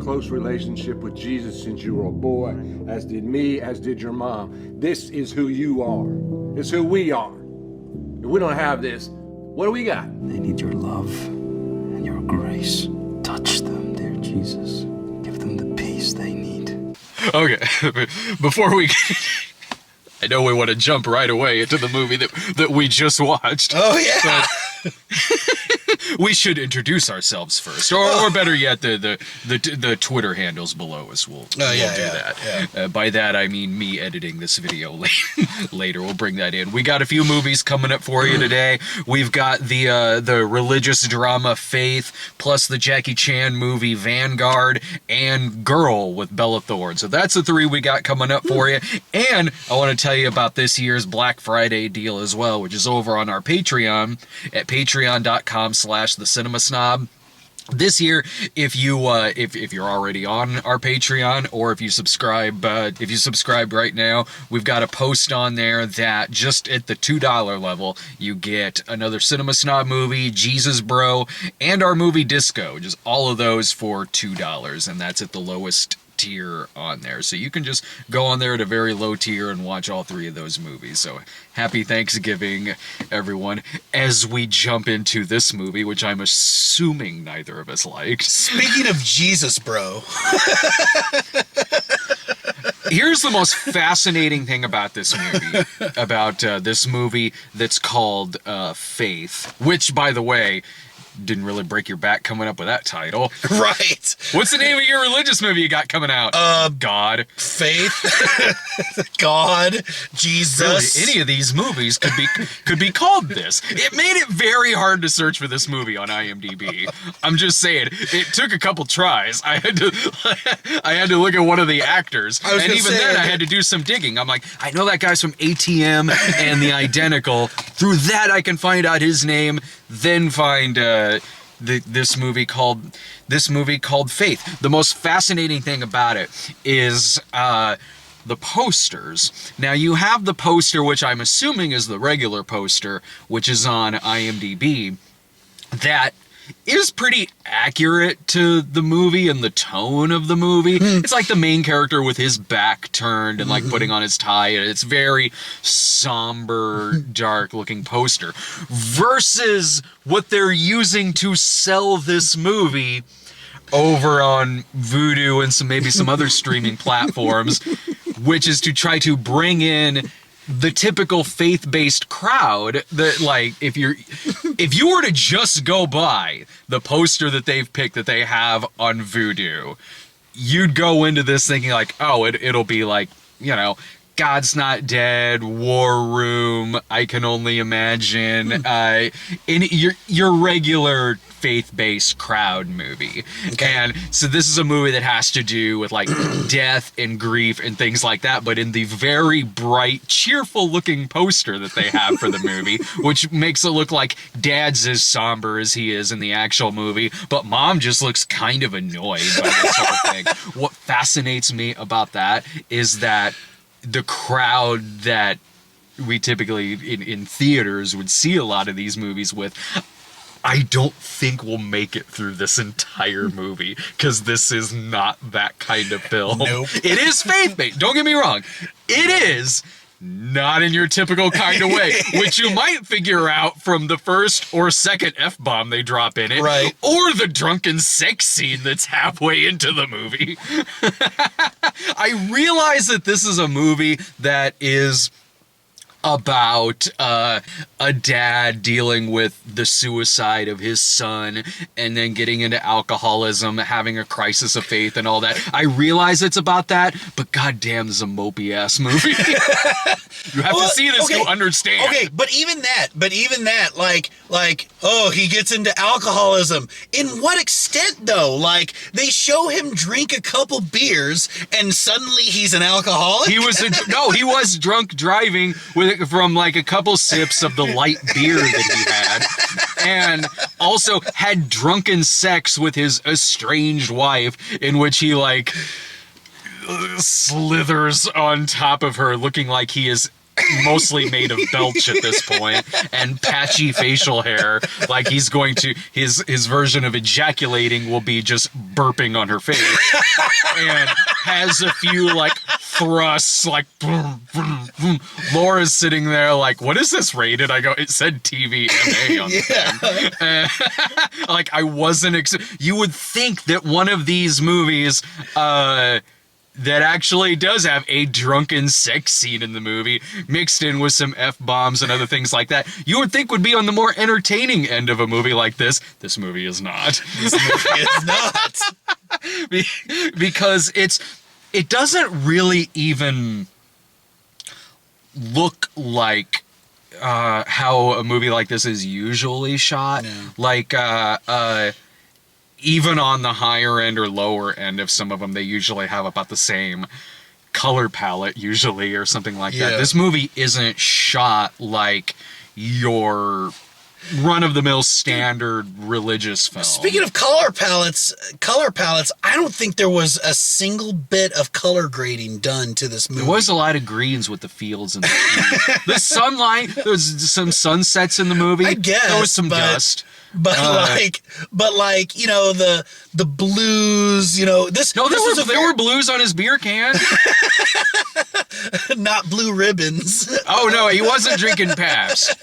close relationship with Jesus since you were a boy, as did me, as did your mom. This is who you are. It's who we are. If we don't have this, what do we got? They need your love and your grace. Touch them, dear Jesus. Give them the peace they need. Okay, before we... I know we want to jump right away into the movie that we just watched. Oh, yeah! We should introduce ourselves first, or better yet, the Twitter handles below us will do that. Yeah. By that I mean me editing this video later. We'll bring that in. We got a few movies coming up for you today. We've got the religious drama Faith, plus the Jackie Chan movie Vanguard, and Girl with Bella Thorne. So that's the three we got coming up for you. And I want to tell you about this year's Black Friday deal as well, which is over on our Patreon at patreon.com/thecinemasnob. This year, if you're already on our Patreon, or if you subscribe right now, we've got a post on there that just at the $2 level, you get another Cinema Snob movie, Jesus Bro, and our movie Disco. Just all of those for $2, and that's at the lowest tier on there. So you can just go on there at a very low tier and watch all three of those movies. So happy Thanksgiving, everyone, as we jump into this movie, which I'm assuming neither of us liked. Speaking of Jesus, bro. Here's the most fascinating thing about this movie, that's called Faith, which, by the way, didn't really break your back coming up with that title. Right. What's the name of your religious movie you got coming out? God. Faith. God. Jesus. Really, any of these movies could be called this. It made it very hard to search for this movie on IMDb. I'm just saying, it took a couple tries. I had to look at one of the actors, and even then I had to do some digging. I'm like, I know that guy's from ATM and The Identical. Through that, I can find out his name, then find this movie called Faith. The most fascinating thing about it is the posters. Now, you have the poster, which I'm assuming is the regular poster, which is on IMDb, that is pretty accurate to the movie and the tone of the movie. It's like the main character with his back turned and like putting on his tie. It's very somber, dark looking poster. Versus what they're using to sell this movie over on Vudu and maybe some other streaming platforms, which is to try to bring in the typical faith-based crowd that, like, if you were to just go by the poster that they've picked that they have on Vudu, you'd go into this thinking like, oh, it'll be like, you know, God's Not Dead, War Room, I Can Only Imagine, in your regular faith-based crowd movie. Okay. And so this is a movie that has to do with like death and grief and things like that, but in the very bright, cheerful-looking poster that they have for the movie, which makes it look like Dad's as somber as he is in the actual movie, but Mom just looks kind of annoyed by this whole thing. What fascinates me about that is that the crowd that we typically in theaters would see a lot of these movies with, I don't think we'll make it through this entire movie, because this is not that kind of film. Nope. It is faith-based, don't get me wrong. It is not in your typical kind of way, which you might figure out from the first or second F-bomb they drop in it, right, or the drunken sex scene that's halfway into the movie. I realize that this is a movie that is about a dad dealing with the suicide of his son and then getting into alcoholism, having a crisis of faith and all that. I realize it's about that, but goddamn, this is a mopey-ass movie. You have to see this to understand. Okay, but even that, like, oh, he gets into alcoholism. In what extent, though? Like, they show him drink a couple beers, and suddenly he's an alcoholic? He was drunk driving from like a couple sips of the light beer that he had, and also had drunken sex with his estranged wife, in which he like slithers on top of her, looking like he is mostly made of belch at this point, and patchy facial hair. Like he's going to his version of ejaculating will be just burping on her face, and has a few like thrusts, like boom, boom, boom. Laura's sitting there like, what is this rated? I go, it said TVMA on the thing. Like I wasn't. You would think that one of these movies, that actually does have a drunken sex scene in the movie, mixed in with some F-bombs and other things like that, you would think would be on the more entertaining end of a movie like this. This movie is not. This movie is not. Because it doesn't really even look like how a movie like this is usually shot. Yeah. Like, even on the higher end or lower end of some of them, they usually have about the same color palette, usually, or something like that. This movie isn't shot like your run-of-the-mill standard religious film. Speaking of color palettes, I don't think there was a single bit of color grading done to this movie. There was a lot of greens with the fields and the trees. The sunlight, there was some sunsets in the movie. I guess, there was some dust. But like, you know, the blues, you know, there were blues on his beer can. not blue ribbons. Oh no, he wasn't drinking Pabst.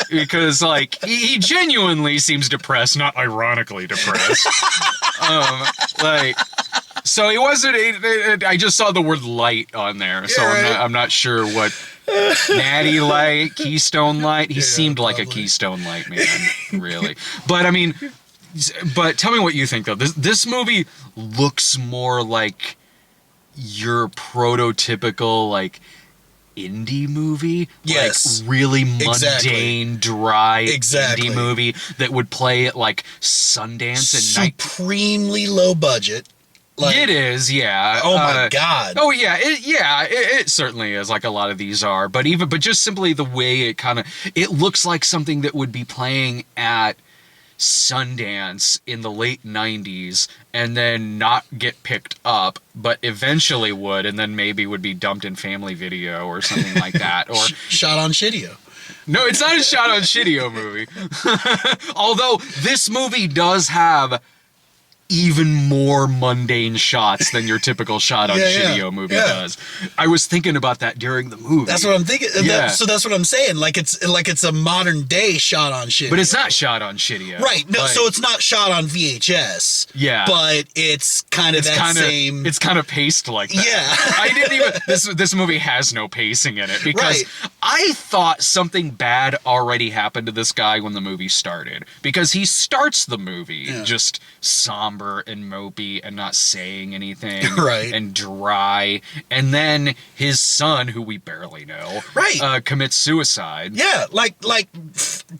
Because like he genuinely seems depressed, not ironically depressed. So he wasn't. I just saw the word light on there, so right. I'm not sure what Natty Light, Keystone Light. He seemed like probably a Keystone Light man, really. But I mean, tell me what you think though. This movie looks more like your prototypical like indie movie. Yes. Like really mundane, Exactly. dry Exactly. indie movie that would play at like Sundance and night. Supremely low budget. Like, It is, yeah. oh my God. Oh yeah, it certainly is, like a lot of these are. But just simply the way it looks like something that would be playing at Sundance in the late 90s and then not get picked up, but eventually would, and then maybe would be dumped in Family Video or something like that. Or shot on Shitio. no, it's not a shot on Shitio movie. Although this movie does have even more mundane shots than your typical shot on Shitio movie does. I was thinking about that during the movie. That's what I'm thinking. Yeah. So that's what I'm saying. Like it's a modern day shot on Shitio. But it's not shot on Shitio. Right. No, Like, so it's not shot on VHS. Yeah. But it's kind of same. It's kind of paced like that. Yeah. I didn't even. This movie has no pacing in it because Right. I thought something bad already happened to this guy when the movie started, because he starts the movie just somber and mopey and not saying anything. Right. And dry, and then his son, who we barely know, Right. commits suicide. Yeah, like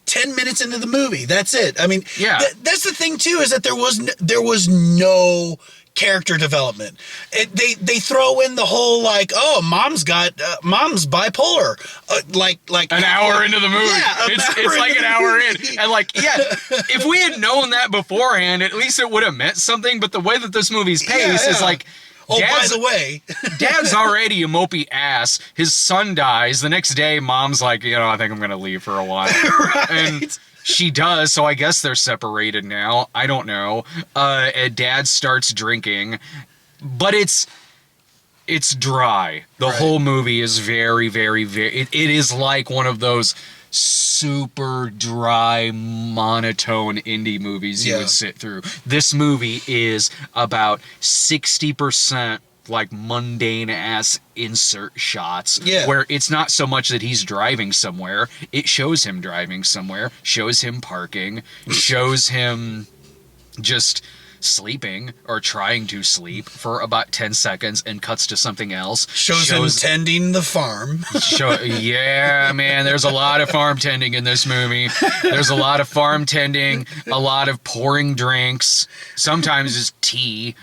10 minutes into the movie. That's it. I mean, Yeah. that's the thing too, is that there was no character development. They throw in the whole like, oh, mom's bipolar, like An hour into the movie. Yeah, it's like an hour in. And like, yeah, if we had known that beforehand, at least it would have meant something. But the way that this movie's paced is like, Oh, Dad's- by the way, Dad's already a mopey ass. His son dies. The next day, Mom's like, I think I'm going to leave for a while. And she does, so I guess they're separated now. I don't know. And Dad starts drinking. But it's dry. The whole movie is very, very, very... It is like one of those super dry, monotone indie movies you would sit through. This movie is about 60% like mundane ass insert shots where it's not so much that he's driving somewhere, it shows him driving somewhere, shows him parking, shows him just sleeping or trying to sleep for about 10 seconds and cuts to something else. shows him tending the farm. Yeah, man, there's a lot of farm tending in this movie. There's a lot of farm tending, a lot of pouring drinks, sometimes just tea,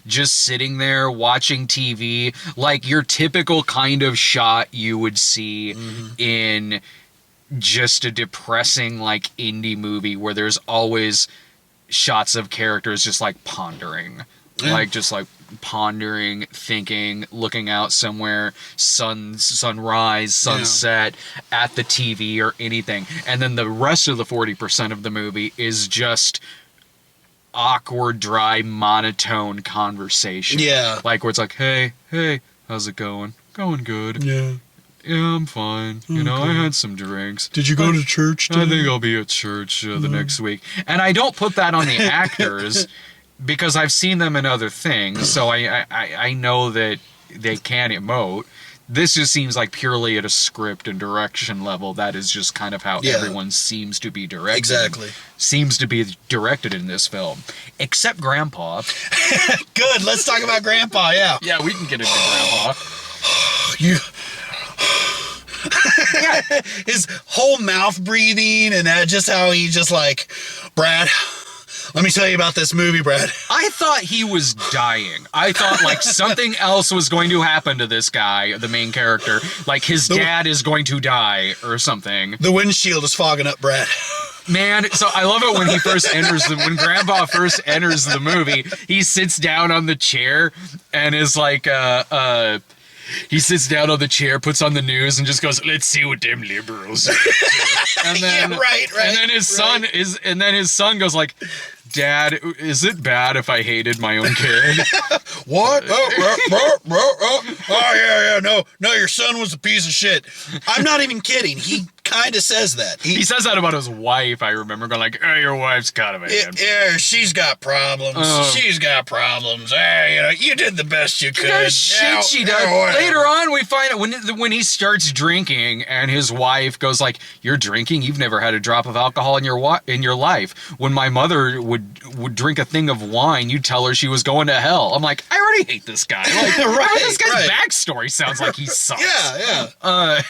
just sitting there watching TV, like your typical kind of shot you would see in just a depressing like indie movie where there's always shots of characters just like pondering like just like pondering, thinking, looking out somewhere, sunrise, sunset, at the TV or anything. And then the rest of the 40% of the movie is just awkward, dry, monotone conversation. Yeah. Like where it's like, hey, how's it going? Going good. Yeah. Yeah, I'm fine. You know, I had some drinks. Did you go to church I think I'll be at church the next week. And I don't put that on the actors because I've seen them in other things, so I know that they can emote. This just seems like purely at a script and direction level. That is just kind of how everyone seems to be directed. Exactly. Seems to be directed in this film. Except Grandpa. Good. Let's talk about Grandpa. Yeah. Yeah, we can get into Grandpa. You. His whole mouth breathing and that, just how he just like, Brad, let me tell you about this movie, Brad. I thought he was dying. I thought like something else was going to happen to this guy, the main character. Like his dad is going to die or something. The windshield is fogging up, Brad. Man, so I love it when he first enters when Grandpa first enters the movie, he sits down on the chair and is like, he sits down on the chair, puts on the news, and just goes, "Let's see what them liberals do." And then, right. And then his son goes like, "Dad, is it bad if I hated my own kid?" What? Oh, yeah. No, your son was a piece of shit. I'm not even kidding. He kind of says that. He says that about his wife, I remember, going like, "Oh, your wife's kind of a Yeah, she's got problems. She's got problems. You did the best you could. Shit, she does. Later on, we find out when he starts drinking, and his wife goes like, "You're drinking? You've never had a drop of alcohol in your life. When my mother would drink a thing of wine, you'd tell her she was going to hell." I'm like, I already hate this guy. Like, this guy's backstory sounds like he sucks. Yeah.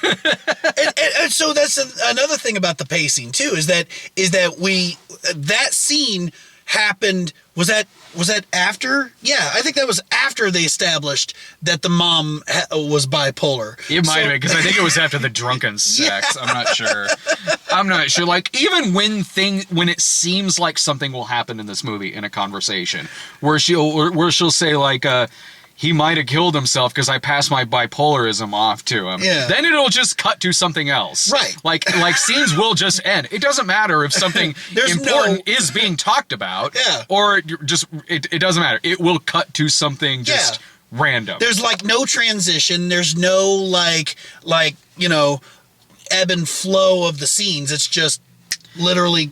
And so that's another thing about the pacing too, is that that scene happened. Was that after? Yeah, I think that was after they established that the mom was bipolar. It might have been, because I think it was after the drunken sex. Yeah. I'm not sure. Like, even when it seems like something will happen in this movie in a conversation, where she'll say like, he might have killed himself because I passed my bipolarism off to him. Yeah. Then it'll just cut to something else. Right. Like scenes will just end. It doesn't matter if something important is being talked about. Yeah. Or it doesn't matter. It will cut to something just random. There's like no transition. There's no like ebb and flow of the scenes. It's just literally.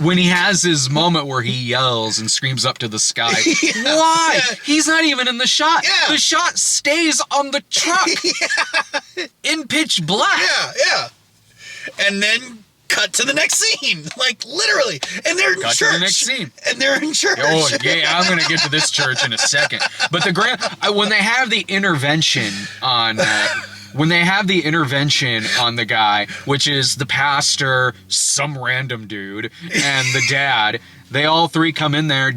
When he has his moment where he yells and screams up to the sky. Why? Yeah. He's not even in the shot. Yeah. The shot stays on the truck in pitch black. Yeah. And then cut to the next scene. Like, literally. And they're in church. To the next scene. And they're in church. Oh, yeah, I'm going to get to this church in a second. But when they have the intervention on... when they have the intervention on the guy, which is the pastor, some random dude, and the dad, they all three come in there.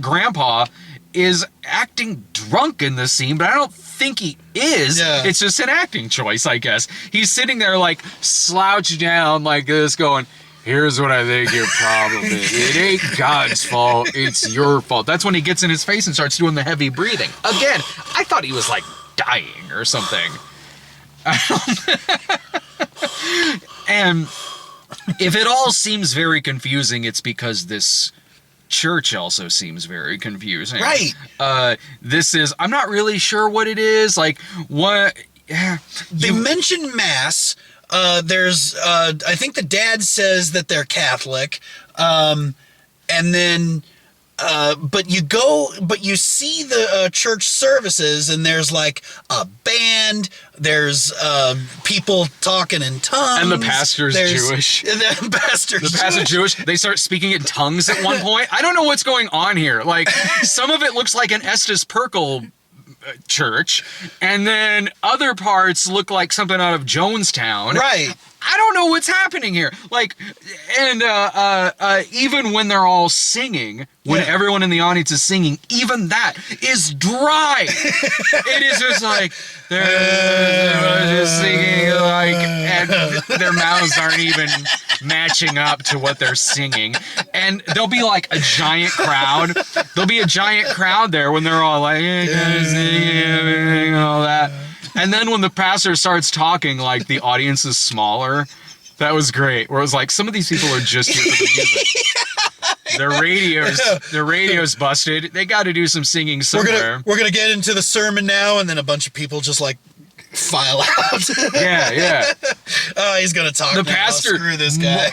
Grandpa is acting drunk in this scene, but I don't think he is. Yeah. It's just an acting choice, I guess. He's sitting there like slouched down like this going, "Here's what I think your problem is. It ain't God's fault, it's your fault." That's when he gets in his face and starts doing the heavy breathing. Again, I thought he was like dying or something. And if it all seems very confusing, it's because this church also seems very confusing. Right. I'm not really sure what it is. Like, what? Yeah. They mention Mass. There's, I think the dad says that they're Catholic. And then, but you see the church services, and there's like a band, there's people talking in tongues. And the pastor's Jewish. The pastor's Jewish. They start speaking in tongues at one point. I don't know what's going on here. Like, some of it looks like an Estes Perkel church, and then other parts look like something out of Jonestown. Right. I don't know what's happening here. Like, and even when they're all singing, when everyone in the audience is singing, even that is dry. It is just like they're just singing, like, and their mouths aren't even matching up to what they're singing. And there'll be like a giant crowd. There'll be a giant crowd there when they're all like, and all that. And then when the pastor starts talking, like, the audience is smaller. That was great. Where it was like, some of these people are just here for the music. Their radio's busted. They got to do some singing somewhere. We're gonna get into the sermon now, and then a bunch of people just like file out. Yeah. Oh, he's gonna talk. The now. pastor, Screw this guy.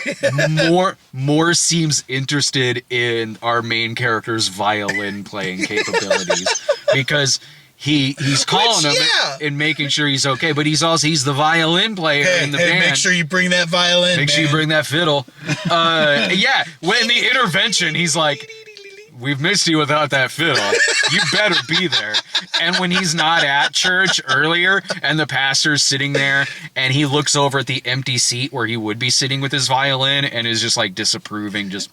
more seems interested in our main character's violin playing capabilities because he's calling him and making sure he's okay, but he's the violin player in the band. Make sure you bring that violin. Make sure you bring that fiddle. When the intervention, he's like, we've missed you without that fiddle. You better be there. And when he's not at church earlier and the pastor's sitting there and he looks over at the empty seat where he would be sitting with his violin and is just like disapproving, just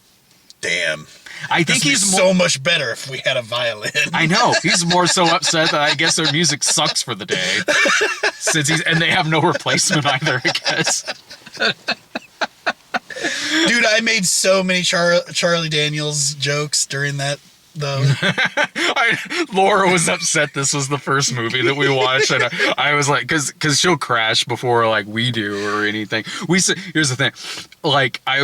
damn. I think he's so much better if we had a violin. I know. He's more so upset that I guess their music sucks for the day. And they have no replacement either, I guess. Dude, I made so many Charlie Daniels jokes during that, though. Laura was upset this was the first movie that we watched, and I was like, because she'll crash before like we do or anything. Here's the thing, like I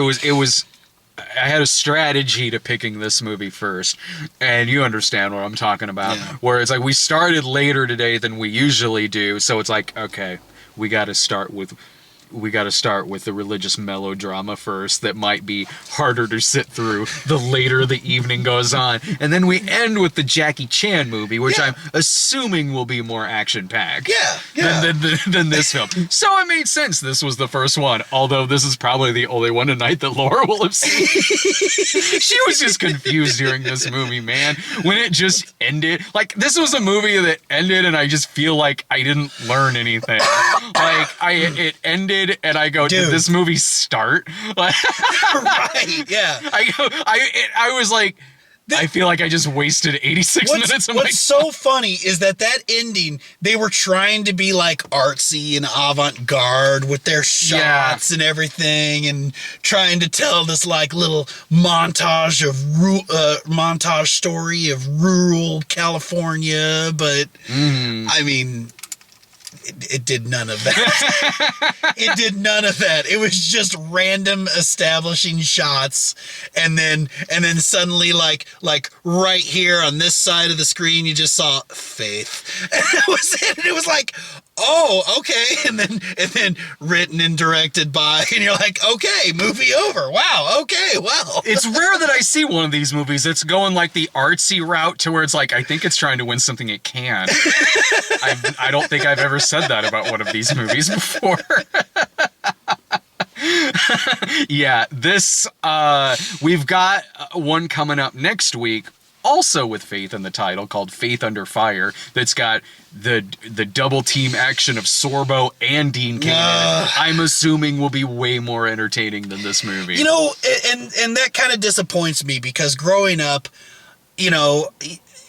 had a strategy to picking this movie first, and you understand what I'm talking about. Yeah. Where it's like we started later today than we usually do, so it's like, okay, we got to start with the religious melodrama first that might be harder to sit through the later the evening goes on. And then we end with the Jackie Chan movie, which I'm assuming will be more action-packed than this film. So it made sense this was the first one, although this is probably the only one tonight that Laura will have seen. She was just confused during this movie, man. When it just ended, like, this was a movie that ended and I just feel like I didn't learn anything. Like, it ended and I go, did this movie start? Right, yeah. I was like, I feel like I just wasted 86 minutes of my time. What's so funny is that ending, they were trying to be like artsy and avant-garde with their shots and everything, and trying to tell this like little montage story of rural California, but I mean, it did none of that. It did none of that. It was just random establishing shots, and then suddenly, like right here on this side of the screen, you just saw Faith, and that was it. And it was like, oh, okay, and then written and directed by, and you're like, okay, movie over. Wow, okay, well. It's rare that I see one of these movies that's going like the artsy route to where it's like, I think it's trying to win something it can. I don't think I've ever said that about one of these movies before. Yeah, this, we've got one coming up next week, also with Faith in the title, called Faith Under Fire, that's got the double team action of Sorbo and Dean Cain. I'm assuming will be way more entertaining than this movie. You know, and that kind of disappoints me, because growing up, you know,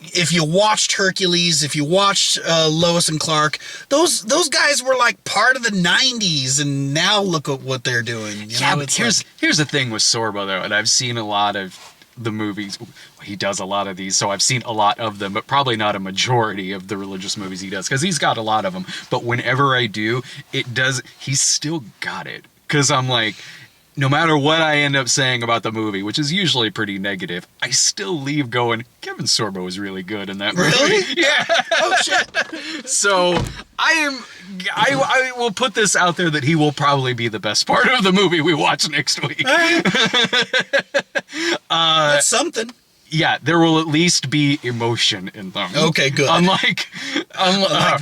if you watched Hercules, if you watched Lois and Clark, those guys were like part of the 90s, and now look at what they're doing. You know, but here's the thing with Sorbo, though, and I've seen a lot of the movies. He does a lot of these, so I've seen a lot of them, but probably not a majority of the religious movies he does, because he's got a lot of them. But whenever I do, he's still got it. Because I'm like, no matter what I end up saying about the movie, which is usually pretty negative, I still leave going, Kevin Sorbo is really good in that movie. Really? Yeah. Oh, shit. So I will put this out there that he will probably be the best part of the movie we watch next week. That's something. Yeah, there will at least be emotion in them. Okay, good. Unlike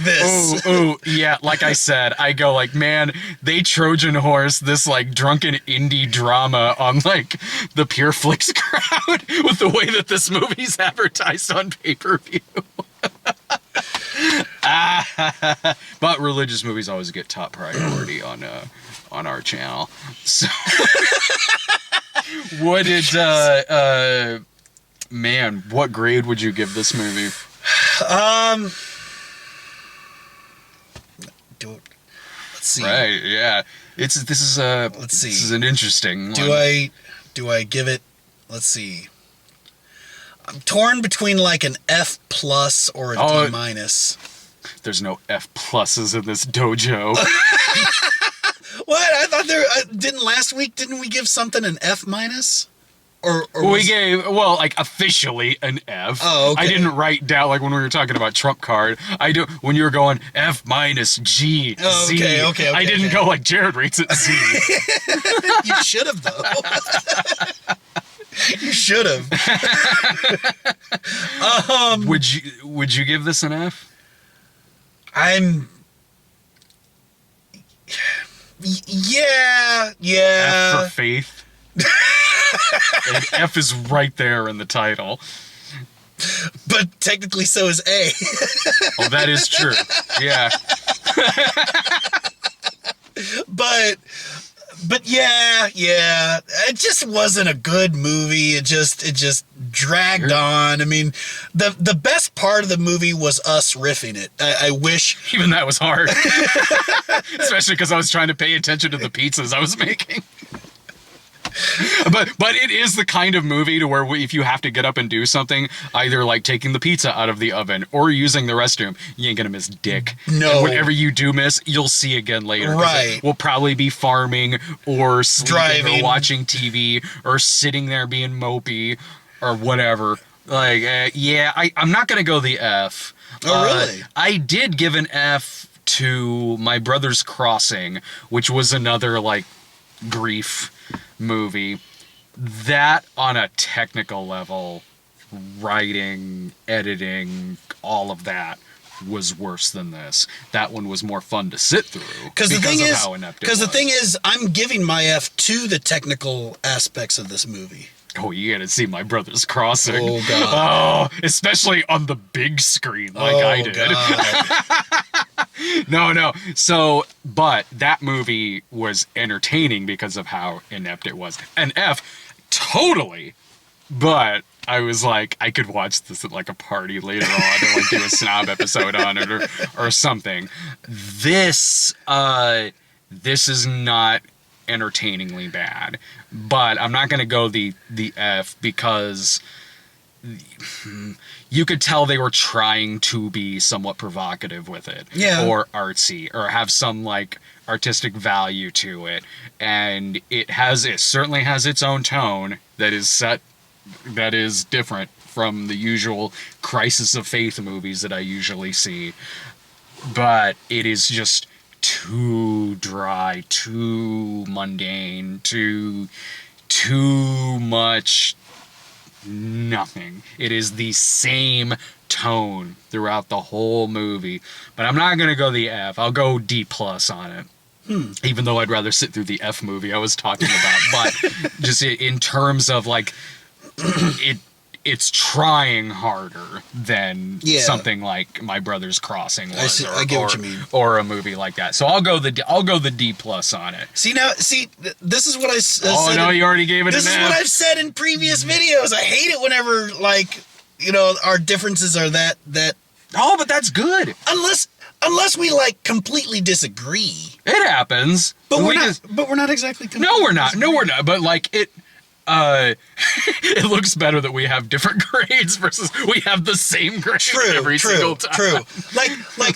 this. Yeah, like I said, I go like, man, they Trojan horse this like drunken indie drama on like the Pure Flix crowd with the way that this movie's advertised on pay-per-view. But religious movies always get top priority on our channel. So, what did man? What grade would you give this movie? Let's see. Right? Yeah. This is Let's see. This is an interesting one. Do I give it? Let's see. I'm torn between like an F plus or a D minus. There's no F pluses in this dojo. What? I thought didn't last week. Didn't we give something an F minus? Or we gave, well, like officially an F. Oh, okay. I didn't write down, like when we were talking about Trump card. When you were going F minus G, Oh, Z. okay, I didn't okay. go like Jared rates it Z. You should have though. You should have. Would you give this an F? Yeah. F for faith. And F is right there in the title. But technically, so is A. Oh, that is true. Yeah. But yeah, it just wasn't a good movie. It just dragged on. I mean, the best part of the movie was us riffing it. I wish. Even that was hard. Especially because I was trying to pay attention to the pizzas I was making. But it is the kind of movie to where if you have to get up and do something, either like taking the pizza out of the oven or using the restroom, you ain't gonna miss dick. No. And whatever you do miss, you'll see again later. 'Cause Right. We'll probably be farming or sleeping Driving. or watching TV or sitting there being mopey or whatever. Like, I'm not gonna go the F. Oh, really? I did give an F to My Brother's Crossing, which was another like grief movie. That on a technical level, writing, editing, all of that was worse than this. That one was more fun to sit through Because the thing is, is, I'm giving my F to the technical aspects of this movie. oh, you gotta see My Brother's Crossing. Oh, God. Oh, especially on the big screen like I did. No. So, but that movie was entertaining because of how inept it was. An F, totally. But I was like, I could watch this at like a party later on and like do a snob episode on it or something. This is not entertainingly bad, but I'm not gonna go the F because you could tell they were trying to be somewhat provocative with it, Yeah. or artsy, or have some like artistic value to it, and it certainly has its own tone that is different from the usual crisis of faith movies that I usually see, but it is just too dry, too mundane, too much nothing. It is the same tone throughout the whole movie. But I'm not gonna go the F. I'll go D+ on it. Even though I'd rather sit through the F movie I was talking about. But just in terms of like it's trying harder than something like My Brother's Crossing was, I get what you mean. or a movie like that. So I'll go the D+ on it. This is what I said. Oh no, you already gave it This an is F. what I've said in previous videos. I hate it whenever our differences are that. Oh, but that's good. Unless we like completely disagree. It happens. But We we're not exactly. No, we're not. No, we're not. But like it. It looks better that we have different grades versus we have the same grade every single time. True.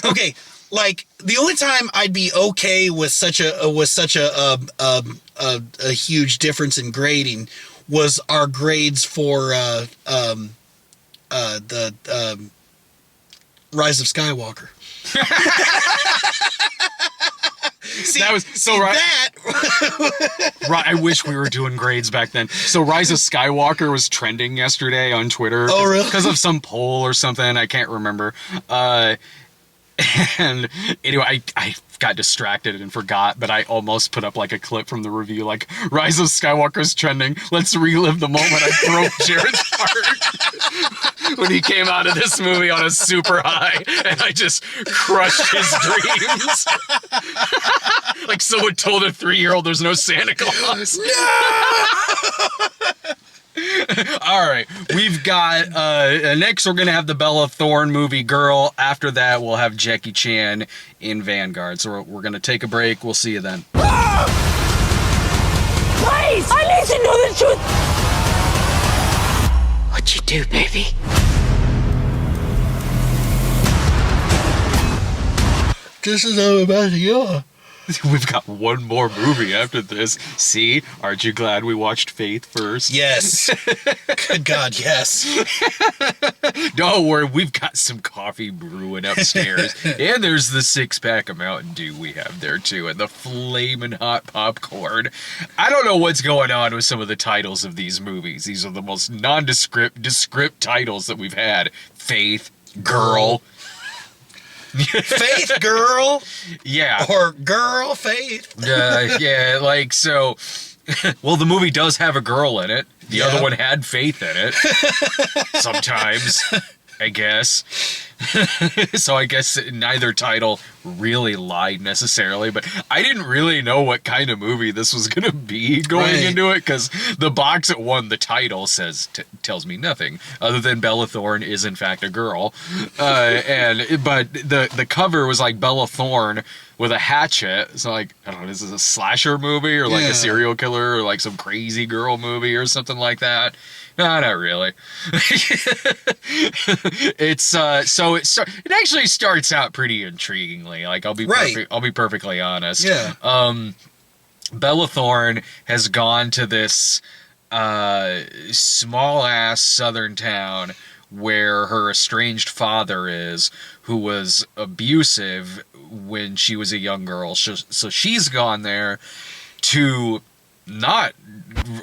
Okay. Like the only time I'd be okay with such a huge difference in grading was our grades for the Rise of Skywalker. That was so right. Right, I wish we were doing grades back then. So Rise of Skywalker was trending yesterday on Twitter. Oh, really? Because of some poll or something. I can't remember. And anyway, I got distracted and forgot, but I almost put up like a clip from the review, like Rise of Skywalker's trending. Let's relive the moment I broke Jared's heart when he came out of this movie on a super high, and I just crushed his dreams. Like someone told a 3-year-old there's no Santa Claus. All right, we've got next we're gonna have the Bella Thorne movie Girl. After that, we'll have Jackie Chan in Vanguard. So we're gonna take a break. We'll see you then. Please! I need to know the truth! What'd you do, baby? This is how I'm about to go. We've got one more movie after this. See, aren't you glad we watched Faith first? Yes. Good God, yes. Don't worry, we've got some coffee brewing upstairs. And there's the 6-pack of Mountain Dew we have there too, and the flaming hot popcorn. I don't know what's going on with some of the titles of these movies. These are the most descript titles that we've had. Faith, Girl. Faith Girl. Yeah. Or Girl Faith. Yeah, like, so... Well, the movie does have a girl in it. The Yeah. other one had Faith in it. Sometimes, I guess. So I guess neither title really lied necessarily, but I didn't really know what kind of movie this was going to be going Right. into it, because the box at one, the title says tells me nothing other than Bella Thorne is in fact a girl, but the cover was like Bella Thorne with a hatchet. So like, I don't know, is this a slasher movie or like Yeah. a serial killer or like some crazy girl movie or something like that? No, not really. It's so it actually starts out pretty intriguingly. Like I'll be Right. I'll be perfectly honest. Yeah. Bella Thorne has gone to this small ass southern town where her estranged father is, who was abusive when she was a young girl. So she's gone there to not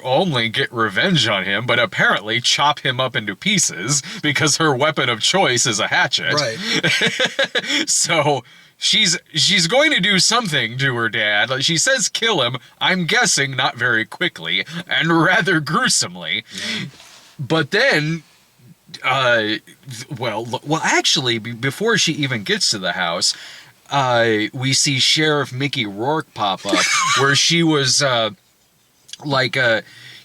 only get revenge on him, but apparently chop him up into pieces because her weapon of choice is a hatchet. Right. So she's going to do something to her dad. Like, she says kill him. I'm guessing not very quickly and rather gruesomely. But then well, actually, before she even gets to the house, we see Sheriff Mickey Rourke pop up, where she was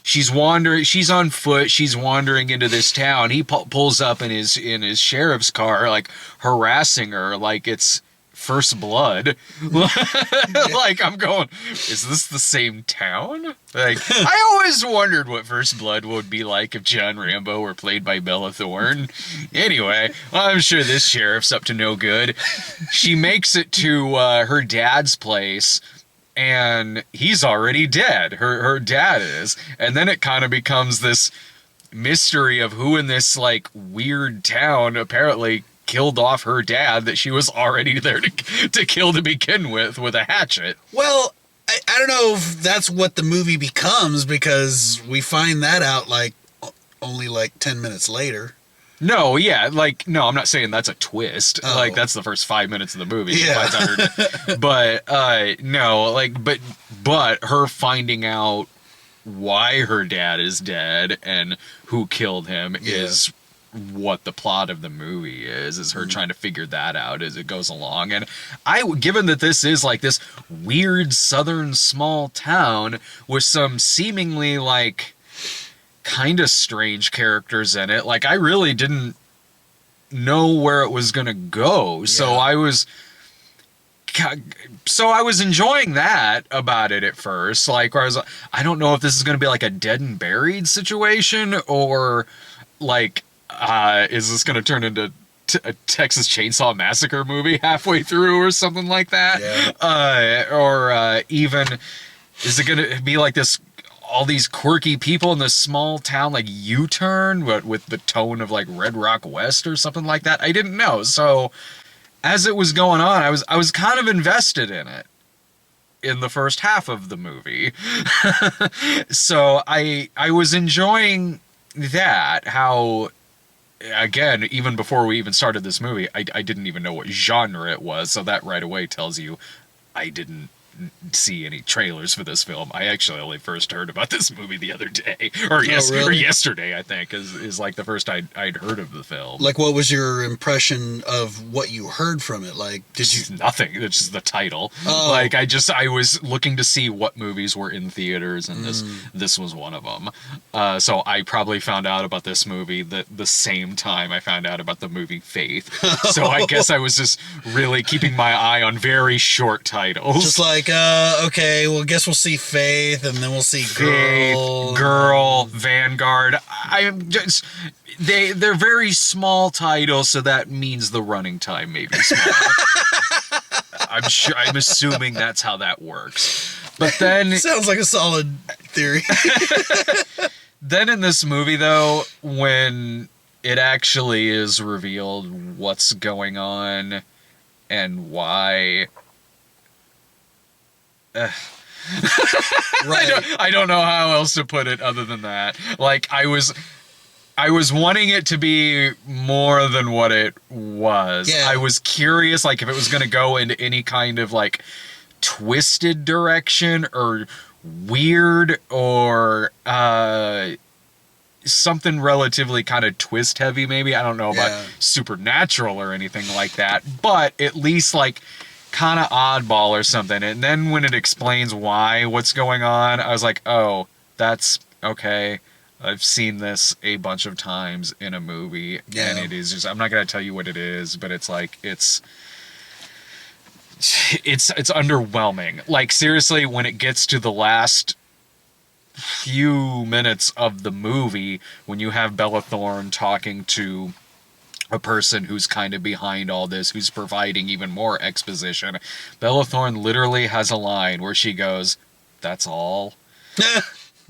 she's wandering. She's on foot. She's wandering into this town. He pulls up in his sheriff's car, like harassing her, like it's First Blood. Like I'm going, is this the same town? Like I always wondered what First Blood would be like if John Rambo were played by Bella Thorne. Anyway, I'm sure this sheriff's up to no good. She makes it to her dad's place, and he's already dead. Her dad is. And then it kind of becomes this mystery of who in this like weird town apparently killed off her dad that she was already there to kill to begin with a hatchet. Well, I don't know if that's what the movie becomes, because we find that out like only like 10 minutes later. No, yeah, like, no, I'm not saying that's a twist. Oh. Like, that's the first 5 minutes of the movie. She Yeah. finds out her, but, no, like, but her finding out why her dad is dead and who killed him is what the plot of the movie is her trying to figure that out as it goes along. And given that this is like this weird southern small town with some seemingly like kind of strange characters in it, like I really didn't know where it was gonna go. So I was enjoying that about it at first, like where I was like, I don't know if this is gonna be like a Dead and Buried situation, or like is this gonna turn into a Texas Chainsaw Massacre movie halfway through or something like that? Or even is it gonna be like this, all these quirky people in this small town, like U-Turn, but with the tone of like Red Rock West or something like that? I didn't know. So as it was going on, I was kind of invested in it in the first half of the movie. So I was enjoying that, how again, even before we even started this movie, I didn't even know what genre it was, so that right away tells you I didn't see any trailers for this film. I actually only first heard about this movie the other day, or or yesterday, I think, is like the first I'd heard of the film. Like, what was your impression of what you heard from it? Like, did you? Nothing. It's just the title. Oh. Like I was looking to see what movies were in theaters, and this was one of them. So I probably found out about this movie the same time I found out about the movie Faith. So I guess I was just really keeping my eye on very short titles. Just like, okay, well, guess we'll see Faith, and then we'll see Girl, Vanguard. I'm just they're very small titles, so that means the running time may be small. I'm assuming that's how that works. But then Sounds like a solid theory. then in this movie, though, when it actually is revealed what's going on and why. Right. I don't know how else to put it other than that. Like, I was wanting it to be more than what it was. Yeah. I was curious, like, if it was going to go into any kind of, like, twisted direction or weird or something relatively kind of twist heavy, maybe. I don't know about supernatural or anything like that, but at least, like, kind of oddball or something. And then when it explains what's going on, I was like, oh, that's okay. I've seen this a bunch of times in a movie, and it is just, I'm not going to tell you what it is, but it's like, it's underwhelming. Like, seriously, when it gets to the last few minutes of the movie, when you have Bella Thorne talking to a person who's kind of behind all this, who's providing even more exposition, Bella Thorne literally has a line where she goes, "That's all."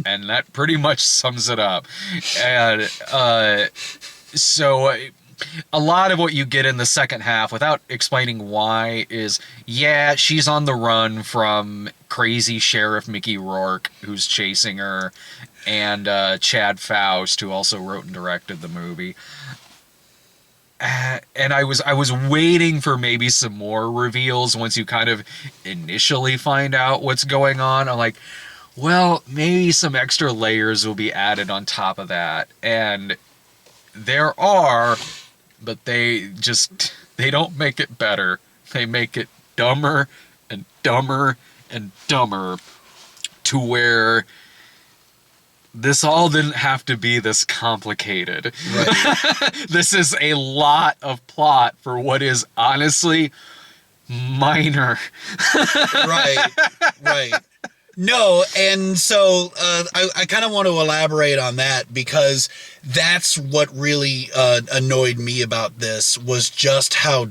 And that pretty much sums it up. And so a lot of what you get in the second half, without explaining why, is, yeah, she's on the run from crazy Sheriff Mickey Rourke, who's chasing her, and Chad Faust, who also wrote and directed the movie. And I was waiting for maybe some more reveals once you kind of initially find out what's going on. I'm like, well, maybe some extra layers will be added on top of that. And there are, but they don't make it better. They make it dumber and dumber and dumber, to where this all didn't have to be this complicated. Right. This is a lot of plot for what is honestly minor. Right. No, and so I kind of want to elaborate on that, because that's what really annoyed me about this, was just how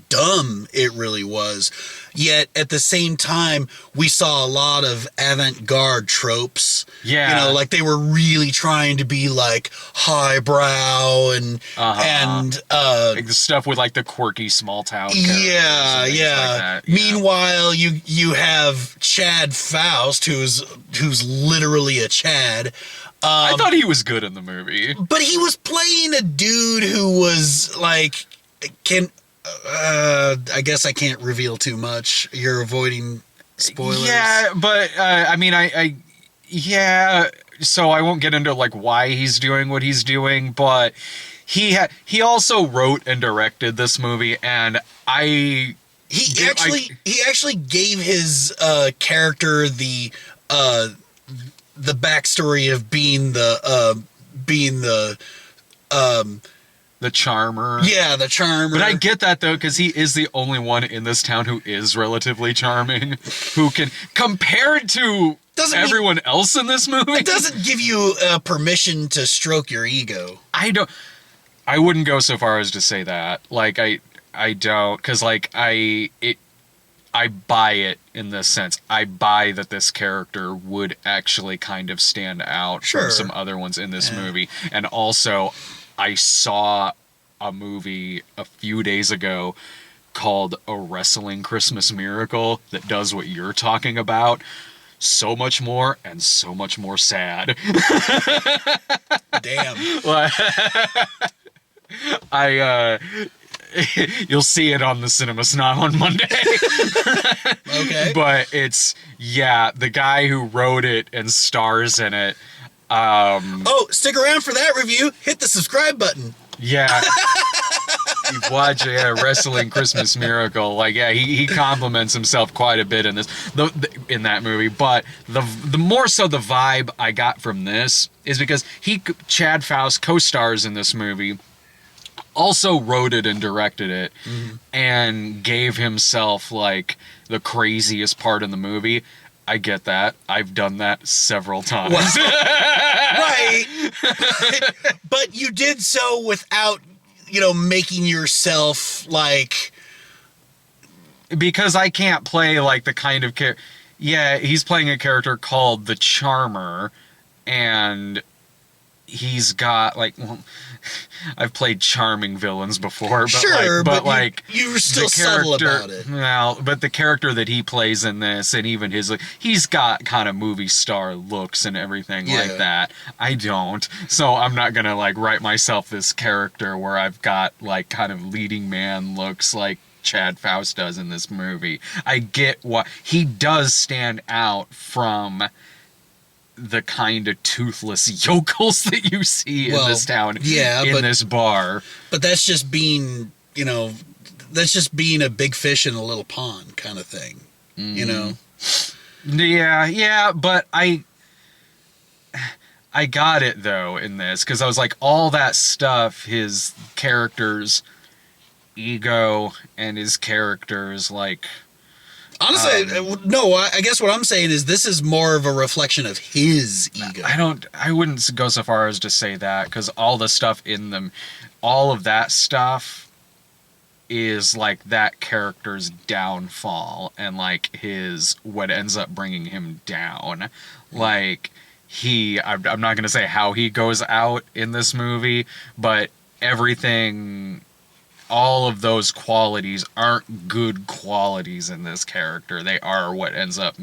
dumb it really was. Yet at the same time, we saw a lot of avant-garde tropes. Yeah. You know, like they were really trying to be like highbrow and Like the stuff with like the quirky small town characters and things like that. Yeah. Meanwhile, you have Chad Faust, who's literally a Chad. I thought he was good in the movie. But he was playing a dude who was like, I guess I can't reveal too much. You're avoiding spoilers. Yeah, but I mean, yeah. So I won't get into like why he's doing what he's doing, but he also wrote and directed this movie, and he actually gave his character the backstory of being the charmer. Yeah, the charmer. But I get that, though, because he is the only one in this town who is relatively charming, who can, compared to everyone else in this movie. It doesn't give you permission to stroke your ego. I wouldn't go so far as to say that. Like, I don't, because, like, I buy it in this sense. I buy that this character would actually kind of stand out from some other ones in this movie. And also, I saw a movie a few days ago called A Wrestling Christmas Miracle that does what you're talking about. so much more and so much more sad. Damn. You'll see it on the Cinema Snob on Monday. Okay. But it's, yeah, the guy who wrote it and stars in it. Oh, stick around for that review. Hit the subscribe button. Yeah. You watch Wrestling Christmas Miracle. Like, yeah, he compliments himself quite a bit in this, in that movie. But the more so the vibe I got from this is because Chad Faust co-stars in this movie, also wrote it and directed it, and gave himself like the craziest part in the movie. I get that. I've done that several times. Right. But you did so without, making yourself like... Because I can't play like the kind of character... Yeah, he's playing a character called the Charmer, and he's got like... Well, I've played charming villains before, but sure, but you were still subtle about it. Well, but the character that he plays in this, and even his, he's got kind of movie star looks and everything like that. I don't, so I'm not gonna like write myself this character where I've got like kind of leading man looks like Chad Faust does in this movie. I get what he does stand out from the kind of toothless yokels that you see in this town, in this bar. But that's just being, that's just being a big fish in a little pond kind of thing, Yeah, but I got it, though, in this, because I was like, all that stuff, his character's ego and his character's, like... Honestly, no, I guess what I'm saying is this is more of a reflection of his ego. I wouldn't go so far as to say that, because all the stuff in them, all of that stuff is like that character's downfall and like what ends up bringing him down. Like I'm not going to say how he goes out in this movie, but everything... all of those qualities aren't good qualities in this character. They are what ends up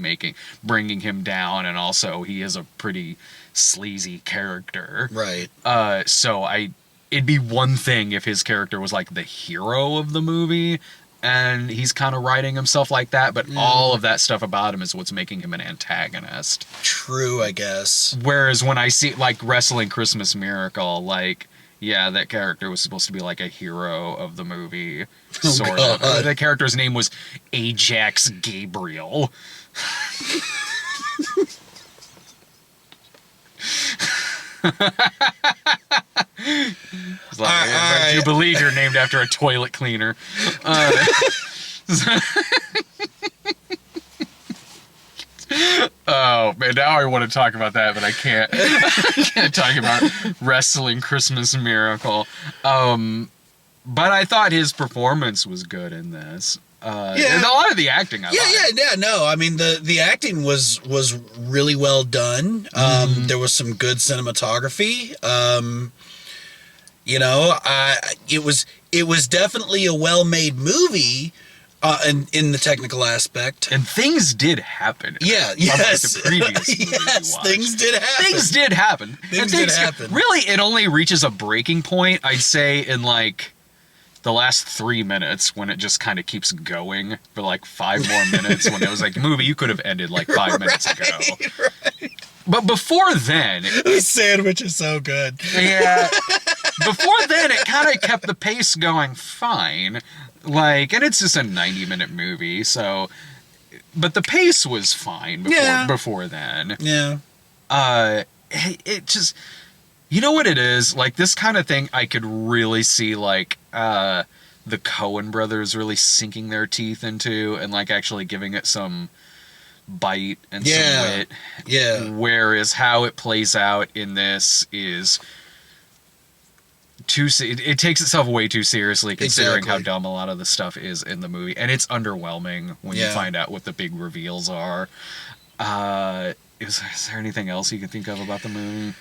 bringing him down, and also he is a pretty sleazy character. Right. So it'd be one thing if his character was like the hero of the movie, and he's kind of writing himself like that, but all of that stuff about him is what's making him an antagonist. True, I guess. Whereas when I see, like, Wrestling Christmas Miracle, like... Yeah, that character was supposed to be like a hero of the movie, sort of. The character's name was Ajax Gabriel. It's like, but you believe you're named after a toilet cleaner. Oh man, now I want to talk about that, but I can't. I can't talk about Wrestling Christmas Miracle. But I thought his performance was good in this. And a lot of the acting I liked. No, I mean the acting was really well done. There was some good cinematography. It was definitely a well-made movie. In the technical aspect. And things did happen. Yeah, yes. The previous movie yes, things did happen. Things did happen. Things did happen. Really, it only reaches a breaking point, I'd say, in like the last 3 minutes when it just kind of keeps going for like 5 more minutes when it was like, movie, you could have ended like 5 minutes ago. Right. But before then... The sandwich is so good. Yeah. Before then, it kind of kept the pace going fine. Like, and it's just a 90-minute movie, so... But the pace was fine before then. Yeah. It just... You know what it is? Like, this kind of thing I could really see, like, the Coen brothers really sinking their teeth into and, like, actually giving it some bite and some wit. Yeah. Whereas how it plays out in this is... It takes itself way too seriously considering how dumb a lot of the stuff is in the movie, and it's underwhelming when you find out what the big reveals are. Is there anything else you can think of about the movie?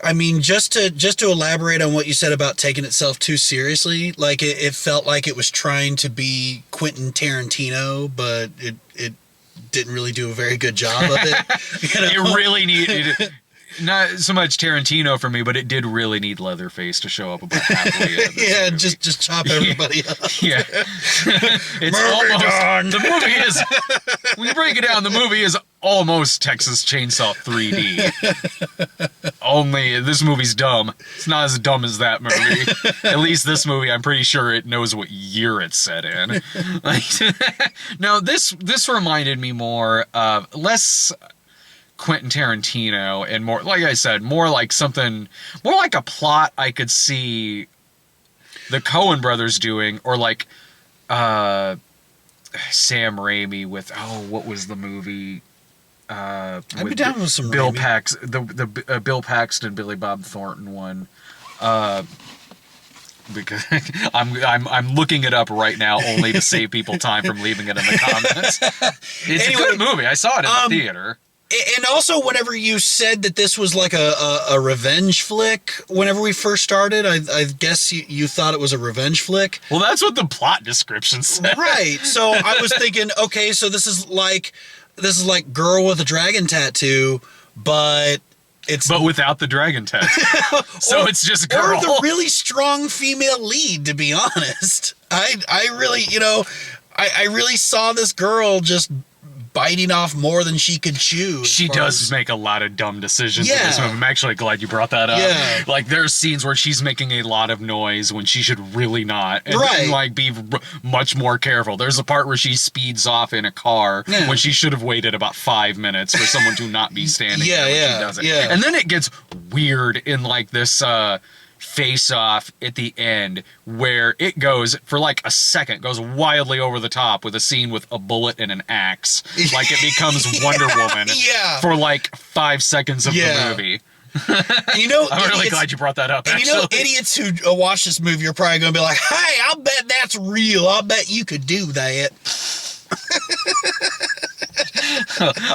I mean, just to elaborate on what you said about taking itself too seriously, like it felt like it was trying to be Quentin Tarantino, but it didn't really do a very good job of it. You know? It really needed not so much Tarantino for me, but it did really need Leatherface to show up about halfway in. Yeah, just chop everybody up. Yeah. It's almost the movie is when you break it down, the movie is almost Texas Chainsaw 3D. Only this movie's dumb. It's not as dumb as that movie. At least this movie, I'm pretty sure it knows what year it's set in. Like, no, this reminded me more of less Quentin Tarantino and more, like I said, more like a plot I could see the Coen brothers doing, or like Sam Raimi with, what was the movie? I'd be down with some Bill Raimi. the Bill Paxton, Billy Bob Thornton one. Because I'm looking it up right now only to save people time from leaving it in the comments. It's a good movie. I saw it in the theater. And also, whenever you said that this was like a revenge flick, whenever we first started, I guess you thought it was a revenge flick. Well, that's what the plot description said. Right. So I was thinking, okay, so this is like Girl with a Dragon Tattoo, but without the dragon tattoo. So it's just girl. Or the really strong female lead, to be honest. I really, I really saw this girl just biting off more than she could chew. She does make a lot of dumb decisions in this movie. I'm actually glad you brought that up. Yeah. Like, there's scenes where she's making a lot of noise when she should really not. And, Right. and, like, be much more careful. There's a part where she speeds off in a car when she should have waited about 5 minutes for someone to not be standing there when she does it. Yeah. And then it gets weird in, like, this, face-off at the end where it goes for like a second, goes wildly over the top with a scene with a bullet and an axe. Like it becomes Wonder Woman for like 5 seconds of the movie. I'm really glad you brought that up. And actually. idiots who watch this movie are probably going to be like, hey, I'll bet that's real. I'll bet you could do that.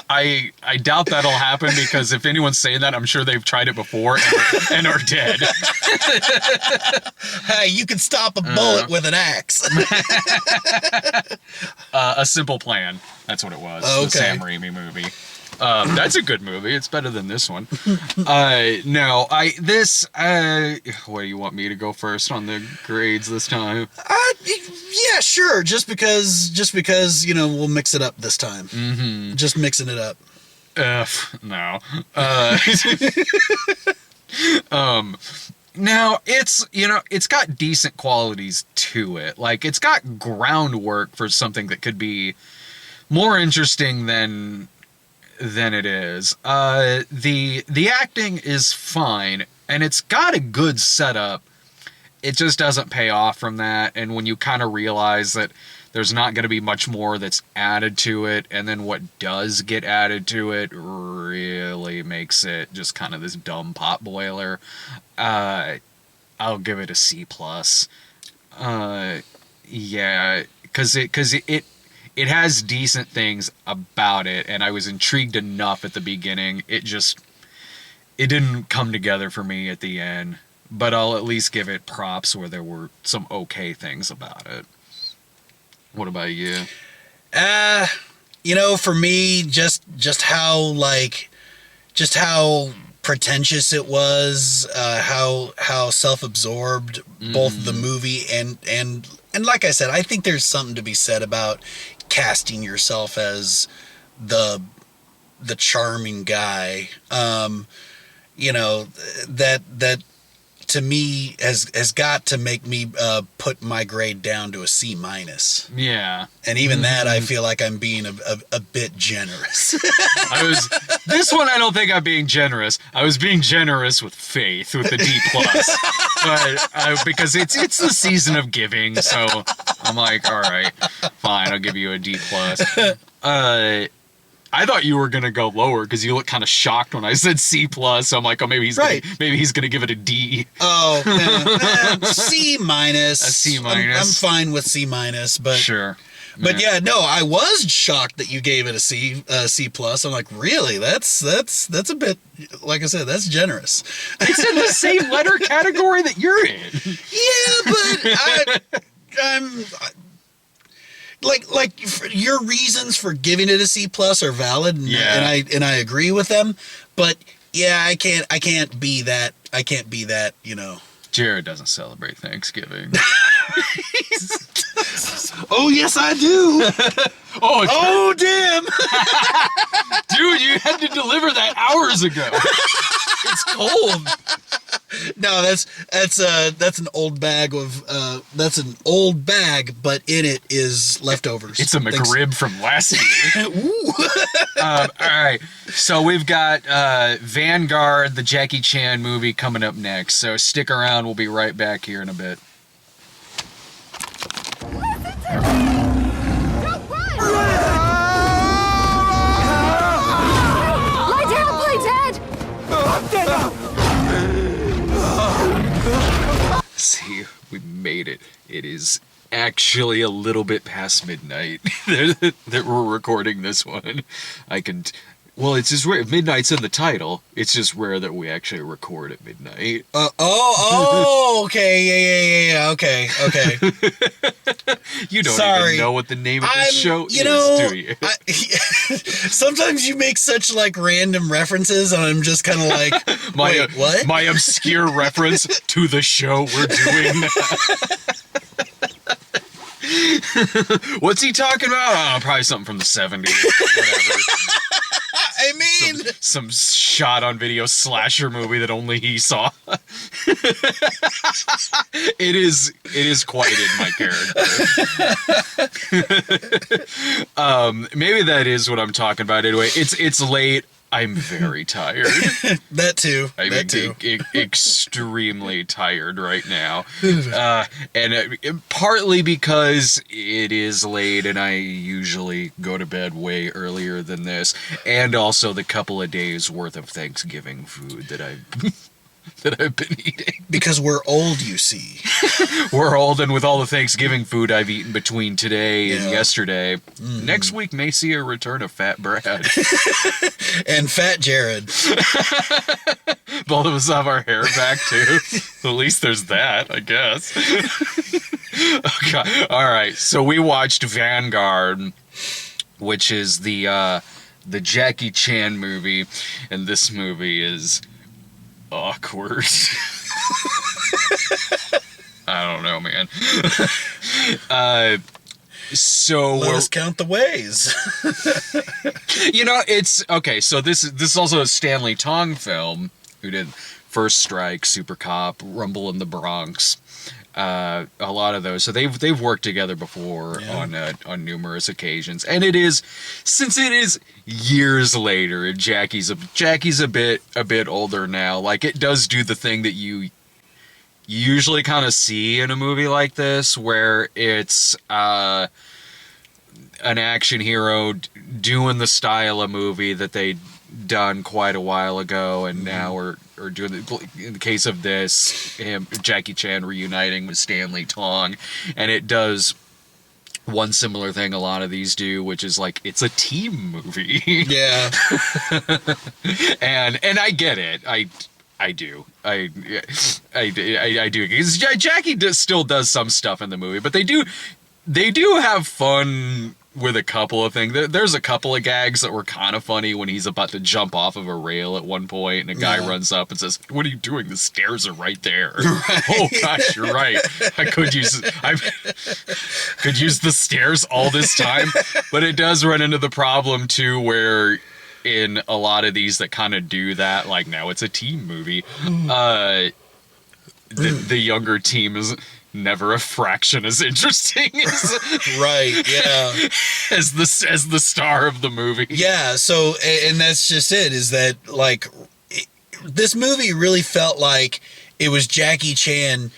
I doubt that'll happen because if anyone's saying that, I'm sure they've tried it before and are dead. Hey, you can stop a bullet with an axe. A Simple Plan. That's what it was. Okay. The Sam Raimi movie. That's a good movie. It's better than this one. What do you want me to go first on the grades this time? Yeah, sure. Just because, we'll mix it up this time. Mm-hmm. Just mixing it up. No. Now it's got decent qualities to it. Like it's got groundwork for something that could be more interesting than it is. The acting is fine, and it's got a good setup. It just doesn't pay off from that, and when you kind of realize that there's not going to be much more that's added to it, and then what does get added to it really makes it just kind of this dumb pot boiler. I'll give it a C+. Yeah, because it has decent things about it, and I was intrigued enough at the beginning. It didn't come together for me at the end, but I'll at least give it props where there were some okay things about it. What about you? For me, just how pretentious it was, how self-absorbed both the movie and like I said, I think there's something to be said about casting yourself as the charming guy. That to me has got to make me put my grade down to a C-. Yeah. And even that, I feel like I'm being a bit generous. This one, I don't think I'm being generous. I was being generous with faith, with the D+. But because it's the season of giving, so I'm like, all right, fine, I'll give you a D+. I thought you were gonna go lower because you look kind of shocked when I said C+. So I'm like, oh, maybe he's gonna give it a D. Oh, C-. A C-. I'm fine with C-, but sure. But yeah, no, I was shocked that you gave it a C+. I'm like, really? That's a bit, like I said, that's generous. It's in the same letter category that you're in. Yeah, but your reasons for giving it a C+ are valid, and I agree with them. But yeah, I can't be that. Jared doesn't celebrate Thanksgiving. Oh yes, I do. Oh damn. Dude, you had to deliver that hours ago. It's cold. No, that's an old bag but in it is leftovers. It's a McRib from last year. All right, so we've got Vanguard, the Jackie Chan movie, coming up next. So stick around. We'll be right back here in a bit. Lie down, Playdead! See, we made it. It is actually a little bit past midnight that we're recording this one. Well, it's just rare. Midnight's in the title. It's just rare that we actually record at midnight. Okay, yeah, okay. You don't Sorry. even know what the name of this show is, do you? Sometimes you make such like random references, and I'm just kind of like, wait, what? My obscure reference to the show we're doing. What's he talking about? Oh, probably something from the 70s. Whatever. I mean, some shot on video slasher movie that only he saw. It is quite in my character. Maybe that is what I'm talking about. Anyway, it's late. I'm very tired. that too. Extremely tired right now. And partly because it is late and I usually go to bed way earlier than this. And also the couple of days worth of Thanksgiving food that I've been eating. Because we're old, you see. We're old, and with all the Thanksgiving food I've eaten between today and yesterday, next week may see a return of Fat Brad. And Fat Jared. Both of us have our hair back, too. At least there's that, I guess. Okay. All right, so we watched Vanguard, which is the Jackie Chan movie, and this movie is awkward. I don't know, man. So let us count the ways. It's okay. So this is also a Stanley Tong film, who did First Strike, Super Cop, Rumble in the Bronx. A lot of those. So they've worked together before on numerous occasions, and since it is years later, and Jackie's a bit older now. Like, it does do the thing that you usually kind of see in a movie like this, where it's an action hero doing the style of movie that they'd done quite a while ago, and now are doing in the case of this, Jackie Chan reuniting with Stanley Tong, and it does one similar thing a lot of these do, which is like, it's a team movie. Yeah. and I get it. I do. I do. Because Jackie still does some stuff in the movie, but they do have fun with a couple of things. There's a couple of gags that were kind of funny when he's about to jump off of a rail at one point, and a guy runs up and says, "What are you doing? The stairs are right there." Right. Oh gosh, you're right. I could use the stairs all this time, but it does run into the problem too, where in a lot of these that kind of do that, like, now it's a team movie, the younger team is never a fraction as interesting as right, yeah, as the star of the movie. Yeah, so, and that's just it, is that, like, this movie really felt like it was Jackie Chan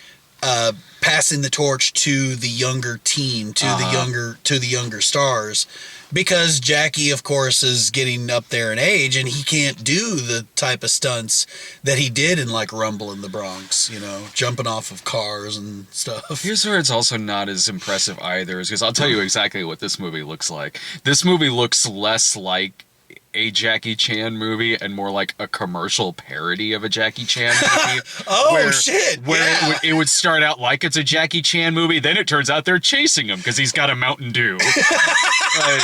passing the torch to the younger team, to the younger stars, because Jackie, of course, is getting up there in age, and he can't do the type of stunts that he did in, like, Rumble in the Bronx, jumping off of cars and stuff. Here's where it's also not as impressive either, is because I'll tell you exactly what this movie looks like. This movie looks less like a Jackie Chan movie and more like a commercial parody of a Jackie Chan movie. Oh, shit, Where yeah. it would start out like it's a Jackie Chan movie, then it turns out they're chasing him because he's got a Mountain Dew. Like,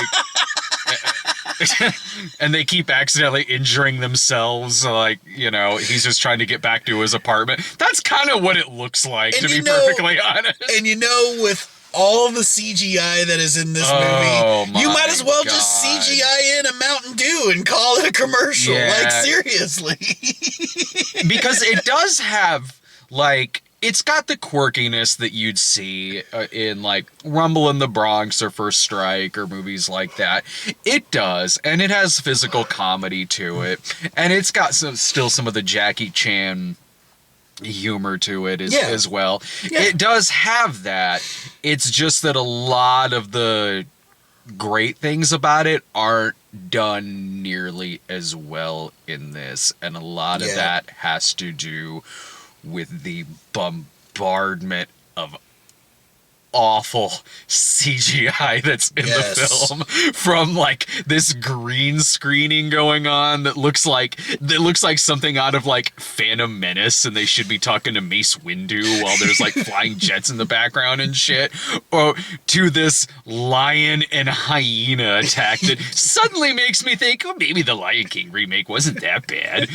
and they keep accidentally injuring themselves. Like, you know, he's just trying to get back to his apartment. That's kind of what it looks like, And to you be know- perfectly honest. And you know, with all the CGI that is in this Oh, movie, you my might as well just God. CGI in a Mountain Dew and call it a commercial. Yeah. Like, seriously. Because it does have, like, it's got the quirkiness that you'd see in, like, Rumble in the Bronx or First Strike or movies like that. It does, and it has physical comedy to it, and it's got still some of the Jackie Chan humor to it as well. Yeah. It does have that. It's just that a lot of the great things about it aren't done nearly as well in this, and a lot of Yeah. that has to do with the bombardment of awful CGI that's in Yes. the film, from like this green screening going on that looks like something out of like Phantom Menace, and they should be talking to Mace Windu while there's like flying jets in the background and shit, or to this lion and hyena attack that suddenly makes me think, oh, maybe the Lion King remake wasn't that bad.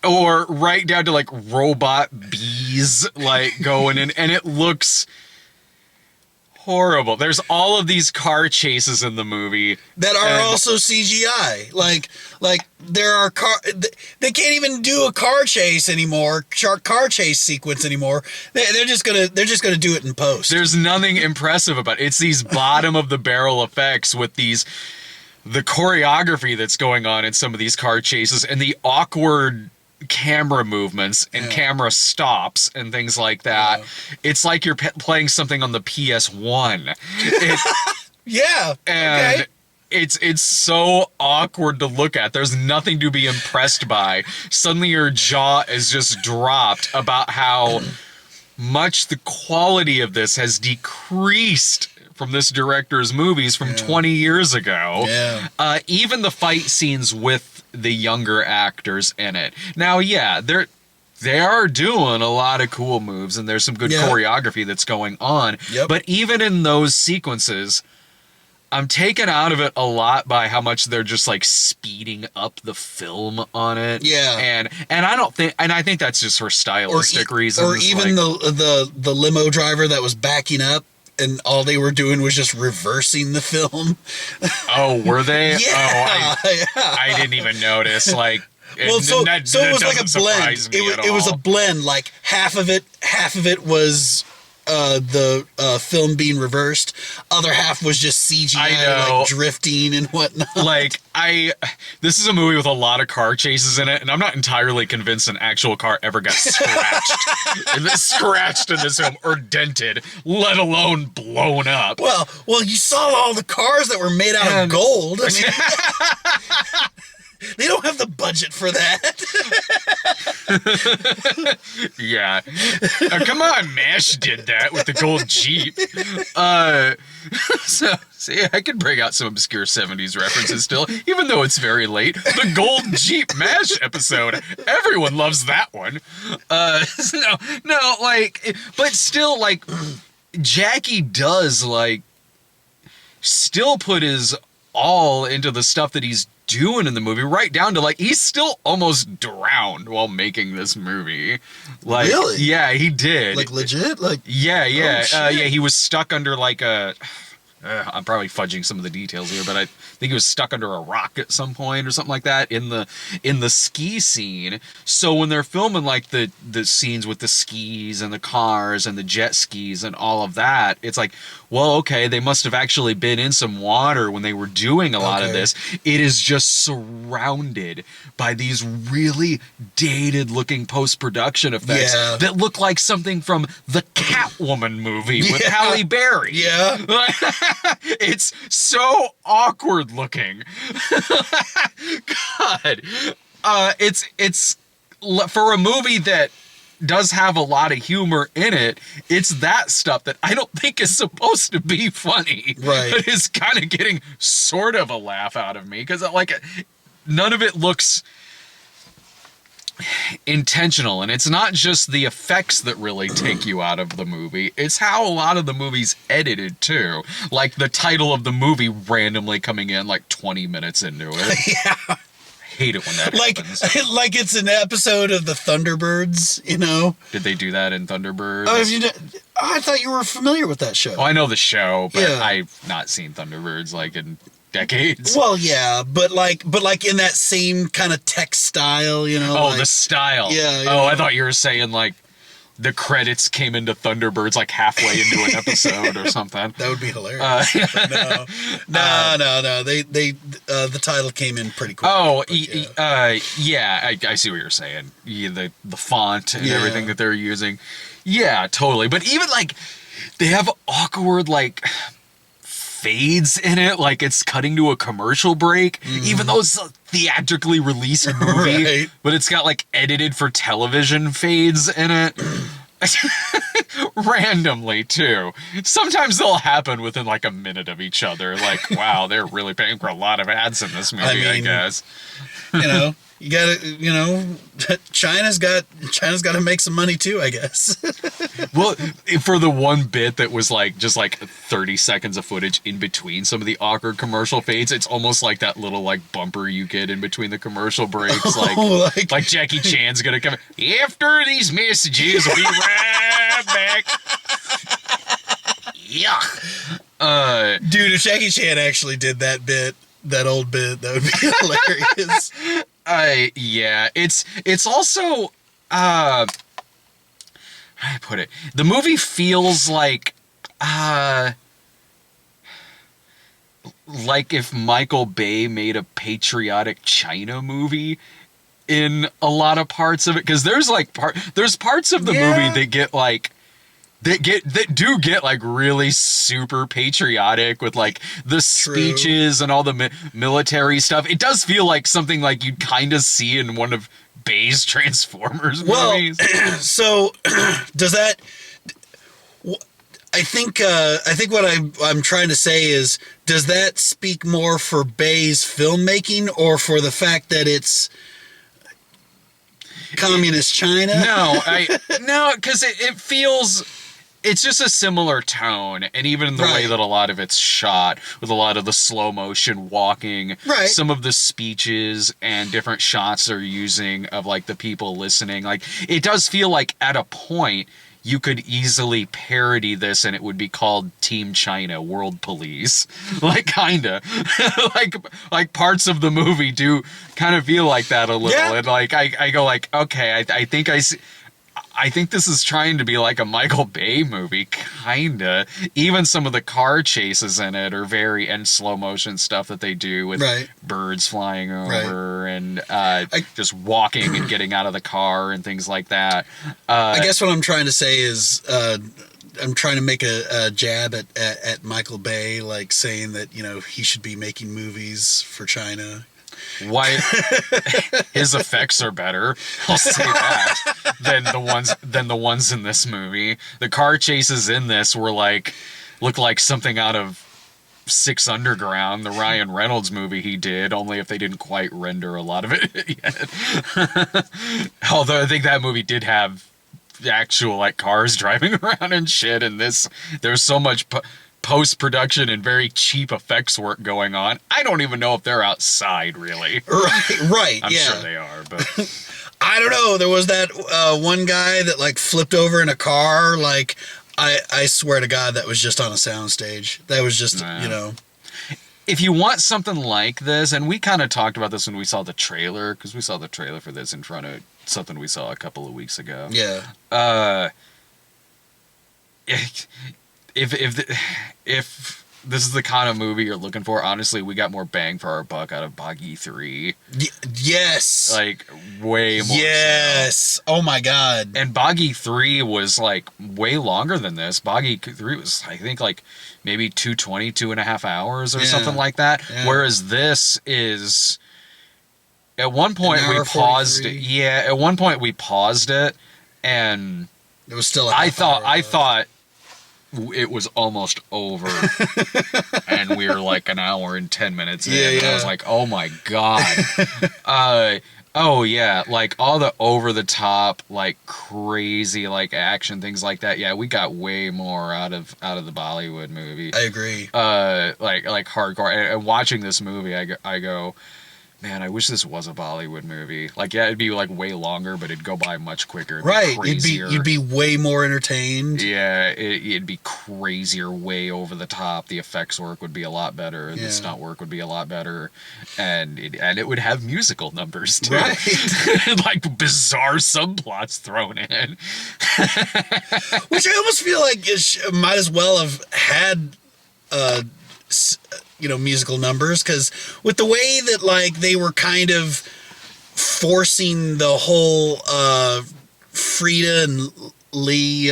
Or right down to like robot bees like going in, and it looks horrible. There's all of these car chases in the movie That are and- also CGI. Like there are they can't even do a car chase anymore, car chase sequence anymore. They're just gonna do it in post. There's nothing impressive about it. It's these bottom of the barrel effects with the choreography that's going on in some of these car chases and the awkward camera movements and camera stops and things like that. It's like you're playing something on the PS1. Yeah. And Okay. it's so awkward to look at. There's nothing to be impressed by. Suddenly your jaw is just dropped about how much the quality of this has decreased from this director's movies from 20 years ago. Yeah. Even the fight scenes with the younger actors in it. Now, yeah, they are doing a lot of cool moves, and there's some good Yeah. choreography that's going on. Yep. But even in those sequences, I'm taken out of it a lot by how much they're just like speeding up the film on it. Yeah. And I think that's just for stylistic reasons. Or even like, the limo driver that was backing up and all they were doing was just reversing the film. oh, were they? Yeah. Oh, I didn't even notice. Like, Well, so it was like a doesn't blend. surprise me at It was all. a blend. Like half of it was the film being reversed. Other half was just CGI, I know. like drifting and whatnot. Like, this is a movie with a lot of car chases in it, and I'm not entirely convinced an actual car ever got scratched in this film or dented, let alone blown up. Well, you saw all the cars that were made out of And- gold. I mean, they don't have the budget for that. Yeah. Come on, MASH did that with the gold Jeep. So, see, I could bring out some obscure 70s references still, even though it's very late. The gold Jeep MASH episode. Everyone loves that one. No, like, but still, like, Jackie does, like, still put his all into the stuff that he's doing in the movie, right down to like he's still almost drowned while making this movie. Like, Really? Yeah, he did. Like legit? Like Yeah, Oh, shit. yeah. He was stuck under like a. I'm probably fudging some of the details here, but I think he was stuck under a rock at some point or something like that in the ski scene. So when they're filming like the scenes with the skis and the cars and the jet skis and all of that, it's like, well, okay, they must have actually been in some water when they were doing a lot of Okay. this. It is just surrounded by these really dated looking post-production effects Yeah. that look like something from the Catwoman movie with Yeah. Halle Berry. Yeah. It's so awkward looking. God. It's for a movie that does have a lot of humor in it. It's that stuff that I don't think is supposed to be funny. Right. But is kind of getting sort of a laugh out of me because like none of it looks intentional, and it's not just the effects that really take you out of the movie, it's how a lot of the movie's edited too, like the title of the movie randomly coming in like 20 minutes into it. Yeah. Hate it when that happens. Like it's an episode of the Thunderbirds, you know. Did they do that in Thunderbirds? I thought you were familiar with that show. Oh, I know the show, but Yeah. I've not seen Thunderbirds like in decades. Well, yeah, but like in that same kind of text style, you know. Oh, like, the style. Yeah, Oh, I yeah. thought you were saying like the credits came into Thunderbirds like halfway into an episode or something. that would be hilarious. But no. They the title came in pretty quick. Oh, but yeah, I see what you're saying. Yeah, the font and Yeah. everything that they're using. Yeah, totally. But even like they have awkward like fades in it, like it's cutting to a commercial break, even though it's a theatrically released movie, Right. but it's got like edited for television fades in it. Randomly too. Sometimes they'll happen within like a minute of each other. Like, wow, they're really paying for a lot of ads in this movie, I mean, guess. you know, you gotta, you know, China's got to make some money too, I guess. Well, for the one bit that was like just like 30 seconds of footage in between some of the awkward commercial fades, it's almost like that little like bumper you get in between the commercial breaks. Like Jackie Chan's gonna come after these messages. We'll be right back. Yeah. Dude, if Jackie Chan actually did that old bit, that would be hilarious. Yeah, it's also how do I put it? The movie feels like if Michael Bay made a patriotic China movie in a lot of parts of it, because there's parts of the movie that get like that do get like really super patriotic with like the speeches and all the military stuff. It does feel like something like you'd kind of see in one of Bay's Transformers movies. So does that? I think what I'm trying to say is, does that speak more for Bay's filmmaking or for the fact that it's communist China? No, because it feels. It's just a similar tone, and even in the way that a lot of it's shot, with a lot of the slow motion walking, some of the speeches and different shots they're using of like the people listening, like it does feel like at a point you could easily parody this and it would be called Team China World Police, like kinda, like parts of the movie do kind of feel like that a little, and like I go like, okay, I think I see. I think this is trying to be like a Michael Bay movie, kinda. Even some of the car chases in it are very and slow motion stuff that they do with birds flying over and just walking and getting out of the car and things like that. I guess what I'm trying to say is I'm trying to make a jab at Michael Bay, like saying that, you know, he should be making movies for China. Why his effects are better, I'll say that, than the ones in this movie. The car chases in this look like something out of Six Underground, the Ryan Reynolds movie he did, only if they didn't quite render a lot of it yet. Although I think that movie did have actual like cars driving around and shit, and there's so much post-production and very cheap effects work going on. I don't even know if they're outside, really. Right, I'm sure they are, but... I don't know. There was that one guy that, like, flipped over in a car. Like, I swear to God, that was just on a soundstage. That was just, you know... If you want something like this, and we kind of talked about this when we saw the trailer, because we saw the trailer for this in front of something we saw a couple of weeks ago. Yeah. If this is the kind of movie you're looking for, honestly, we got more bang for our buck out of Boggy 3. Yes. Like, way more. Yes. So. Oh, my God. And Boggy 3 was, like, way longer than this. Boggy 3 was, I think, like, maybe 2.5 hours or something like that. Yeah. Whereas this is... At one point, we paused it. Yeah, at one point, we paused it. and It was still. I thought it was almost over, and we were like an hour and 10 minutes in, and I was like, oh my god. Oh yeah, like all the over the top, like crazy, like action things like that. Yeah, we got way more out of the Bollywood movie. I agree. Like hardcore. And watching this movie, I go, man, I wish this was a Bollywood movie. Like, yeah, it'd be like way longer, but it'd go by much quicker. It'd Right, be crazier. you'd be way more entertained. Yeah, it'd be crazier, way over the top. The effects work would be a lot better. Yeah. The stunt work would be a lot better, and it would have musical numbers too, Right. like bizarre subplots thrown in. Which I almost feel like might as well have had, musical numbers, because with the way that like they were kind of forcing the whole Frida and Lee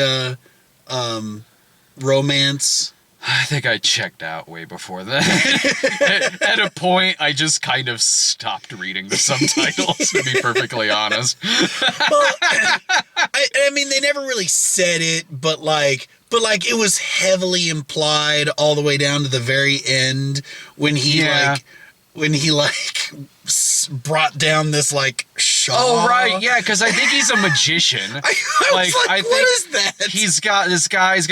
romance. I think I checked out way before that. At a point, I just kind of stopped reading the subtitles, to be perfectly honest. Well, I mean, they never really said it, but it was heavily implied all the way down to the very end when he brought down this like Shaw. Oh right, yeah, because I think he's a magician. I think, what is that?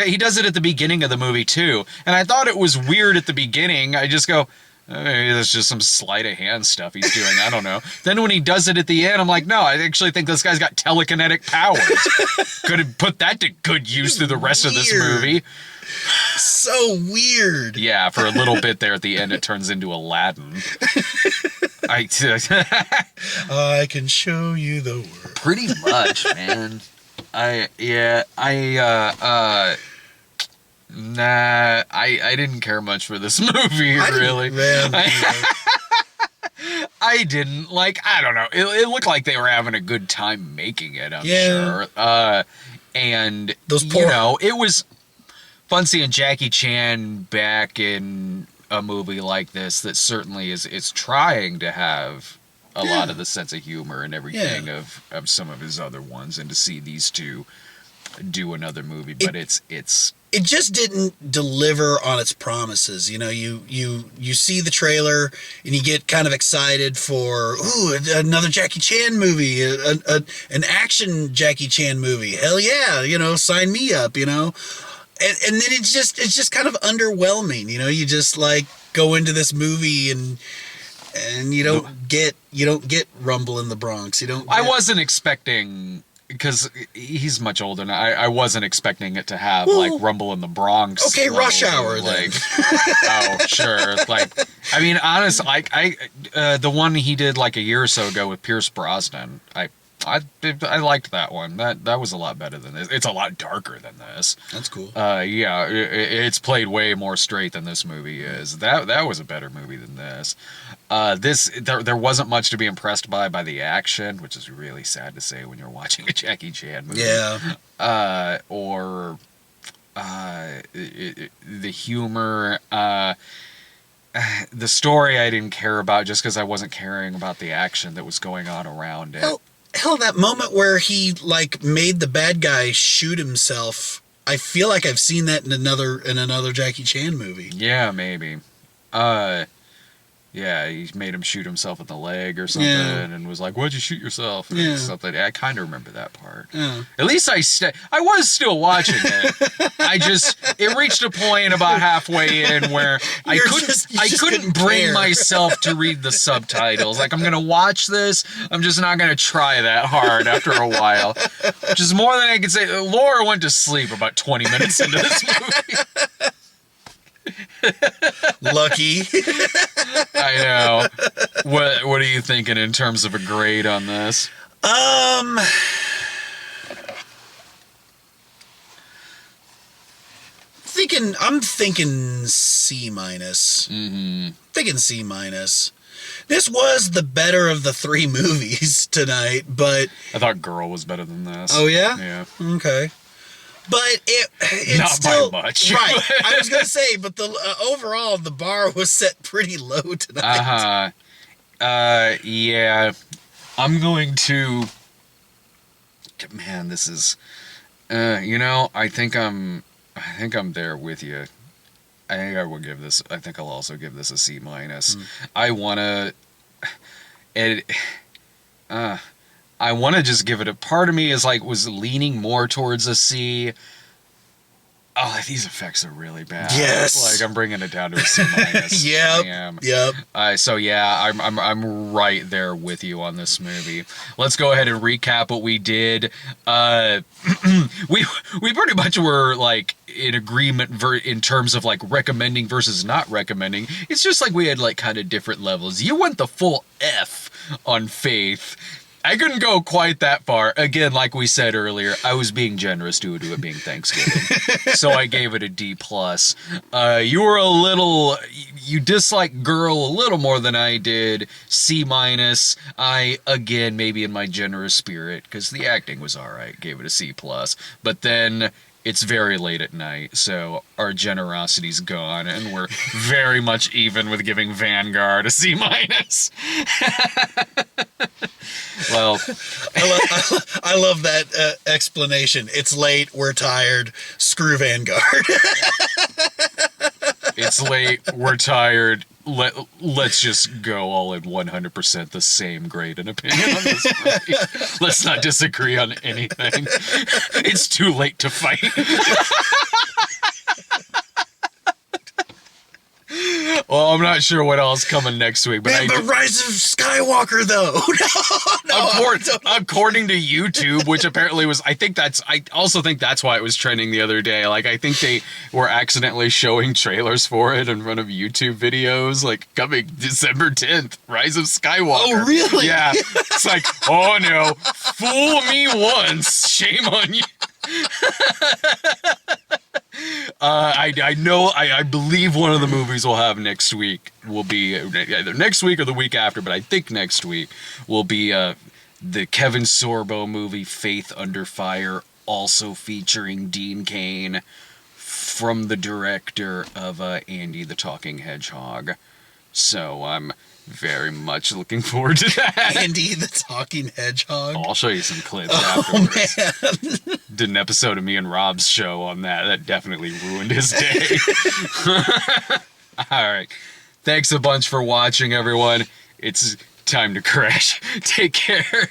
He does it at the beginning of the movie too, and I thought it was weird at the beginning. I just go, maybe that's just some sleight of hand stuff he's doing. I don't know. Then when he does it at the end, I'm like, no, I actually think this guy's got telekinetic powers. Could have put that to good use through the rest of this movie. So weird. Yeah, for a little bit there at the end, it turns into Aladdin. I can show you the world. Pretty much, man. I didn't care much for this movie, really. I didn't. Like, I don't know. It looked like they were having a good time making it, I'm sure. And, it was fun seeing Jackie Chan back in a movie like this that certainly is trying to have a lot of the sense of humor and everything of some of his other ones, and to see these two do another movie, but it just didn't deliver on its promises. You see the trailer and you get kind of excited for another Jackie Chan movie, an action Jackie Chan movie. Hell yeah, sign me up. And then it's just kind of underwhelming. You just like go into this movie and you don't get Rumble in the Bronx. I wasn't expecting, because he's much older now, I wasn't expecting it to have like Rumble in the Bronx. Okay, Rush Hour like, oh sure. Like, I mean, honestly, like the one he did like a year or so ago with Pierce Brosnan, I liked that one. That was a lot better than this. It's a lot darker than this. That's cool. Yeah, it's played way more straight than this movie is. That was a better movie than this. There wasn't much to be impressed by the action, which is really sad to say when you're watching a Jackie Chan movie. Yeah. Or the humor. The story I didn't care about just because I wasn't caring about the action that was going on around it. Hell, that moment where he like made the bad guy shoot himself. I feel like I've seen that in another Jackie Chan movie. Yeah, maybe. Yeah, he made him shoot himself in the leg or something, and was like, "Why'd you shoot yourself?" Or something. I kind of remember that part. Yeah. At least I was still watching it. It reached a point about halfway in where I couldn't bring myself to read the subtitles. Like, I'm gonna watch this, I'm just not gonna try that hard after a while. Which is more than I can say. Laura went to sleep about 20 minutes into this movie. Lucky. I know. What are you thinking in terms of a grade on this? I'm thinking C minus. Mm-hmm. Thinking C minus. This was the better of the three movies tonight, but I thought Girl was better than this. Oh yeah? Yeah. Okay. But it's not still, by much. Right. I was gonna say, but the overall the bar was set pretty low tonight. Yeah. I'm going to man, this is, you know, I think I'm there with you. I think I will give this. I think I'll also give this a C minus. I wanna, I wanna just give it a. Part of me is like was leaning more towards a C. Oh, these effects are really bad. Yes. Like I'm bringing it down to a C minus. Yep. I am. Yep. So yeah, I'm right there with you on this movie. Let's go ahead and recap what we did. We pretty much were like in agreement in terms of like recommending versus not recommending. It's just like we had like kind of different levels. You went the full F on Faith. I couldn't go quite that far. Again, like we said earlier, I was being generous due to it being Thanksgiving. So I gave it a D+. You were you disliked Girl a little more than I did. C-. I, again, maybe in my generous spirit, because the acting was alright, gave it a C+. But then it's very late at night, so our generosity's gone, and we're very much even with giving Vanguard a C-. Well, I love that explanation. It's late. We're tired. Screw Vanguard. it's late. We're tired. Let's just go all in 100% the same grade and opinion on this movie. Let's not disagree on anything. It's too late to fight. Well, I'm not sure what else coming next week, but Man, but Rise of Skywalker, though. According to YouTube, which apparently was, I also think that's why it was trending the other day. Like, I think they were accidentally showing trailers for it in front of YouTube videos, like, coming December 10th, Rise of Skywalker. Oh, really? Yeah. It's like, oh no, fool me once, shame on you. I believe one of the movies we'll have next week will be either next week or the week after, but I think next week will be the Kevin Sorbo movie Faith Under Fire, also featuring Dean Cain, from the director of Andy the Talking Hedgehog. So I'm very much looking forward to that. Andy the Talking Hedgehog. I'll show you some clips afterwards. Man. Did an episode of me and Rob's show on that. That definitely ruined his day. All right. Thanks a bunch for watching, everyone. It's time to crash. Take care.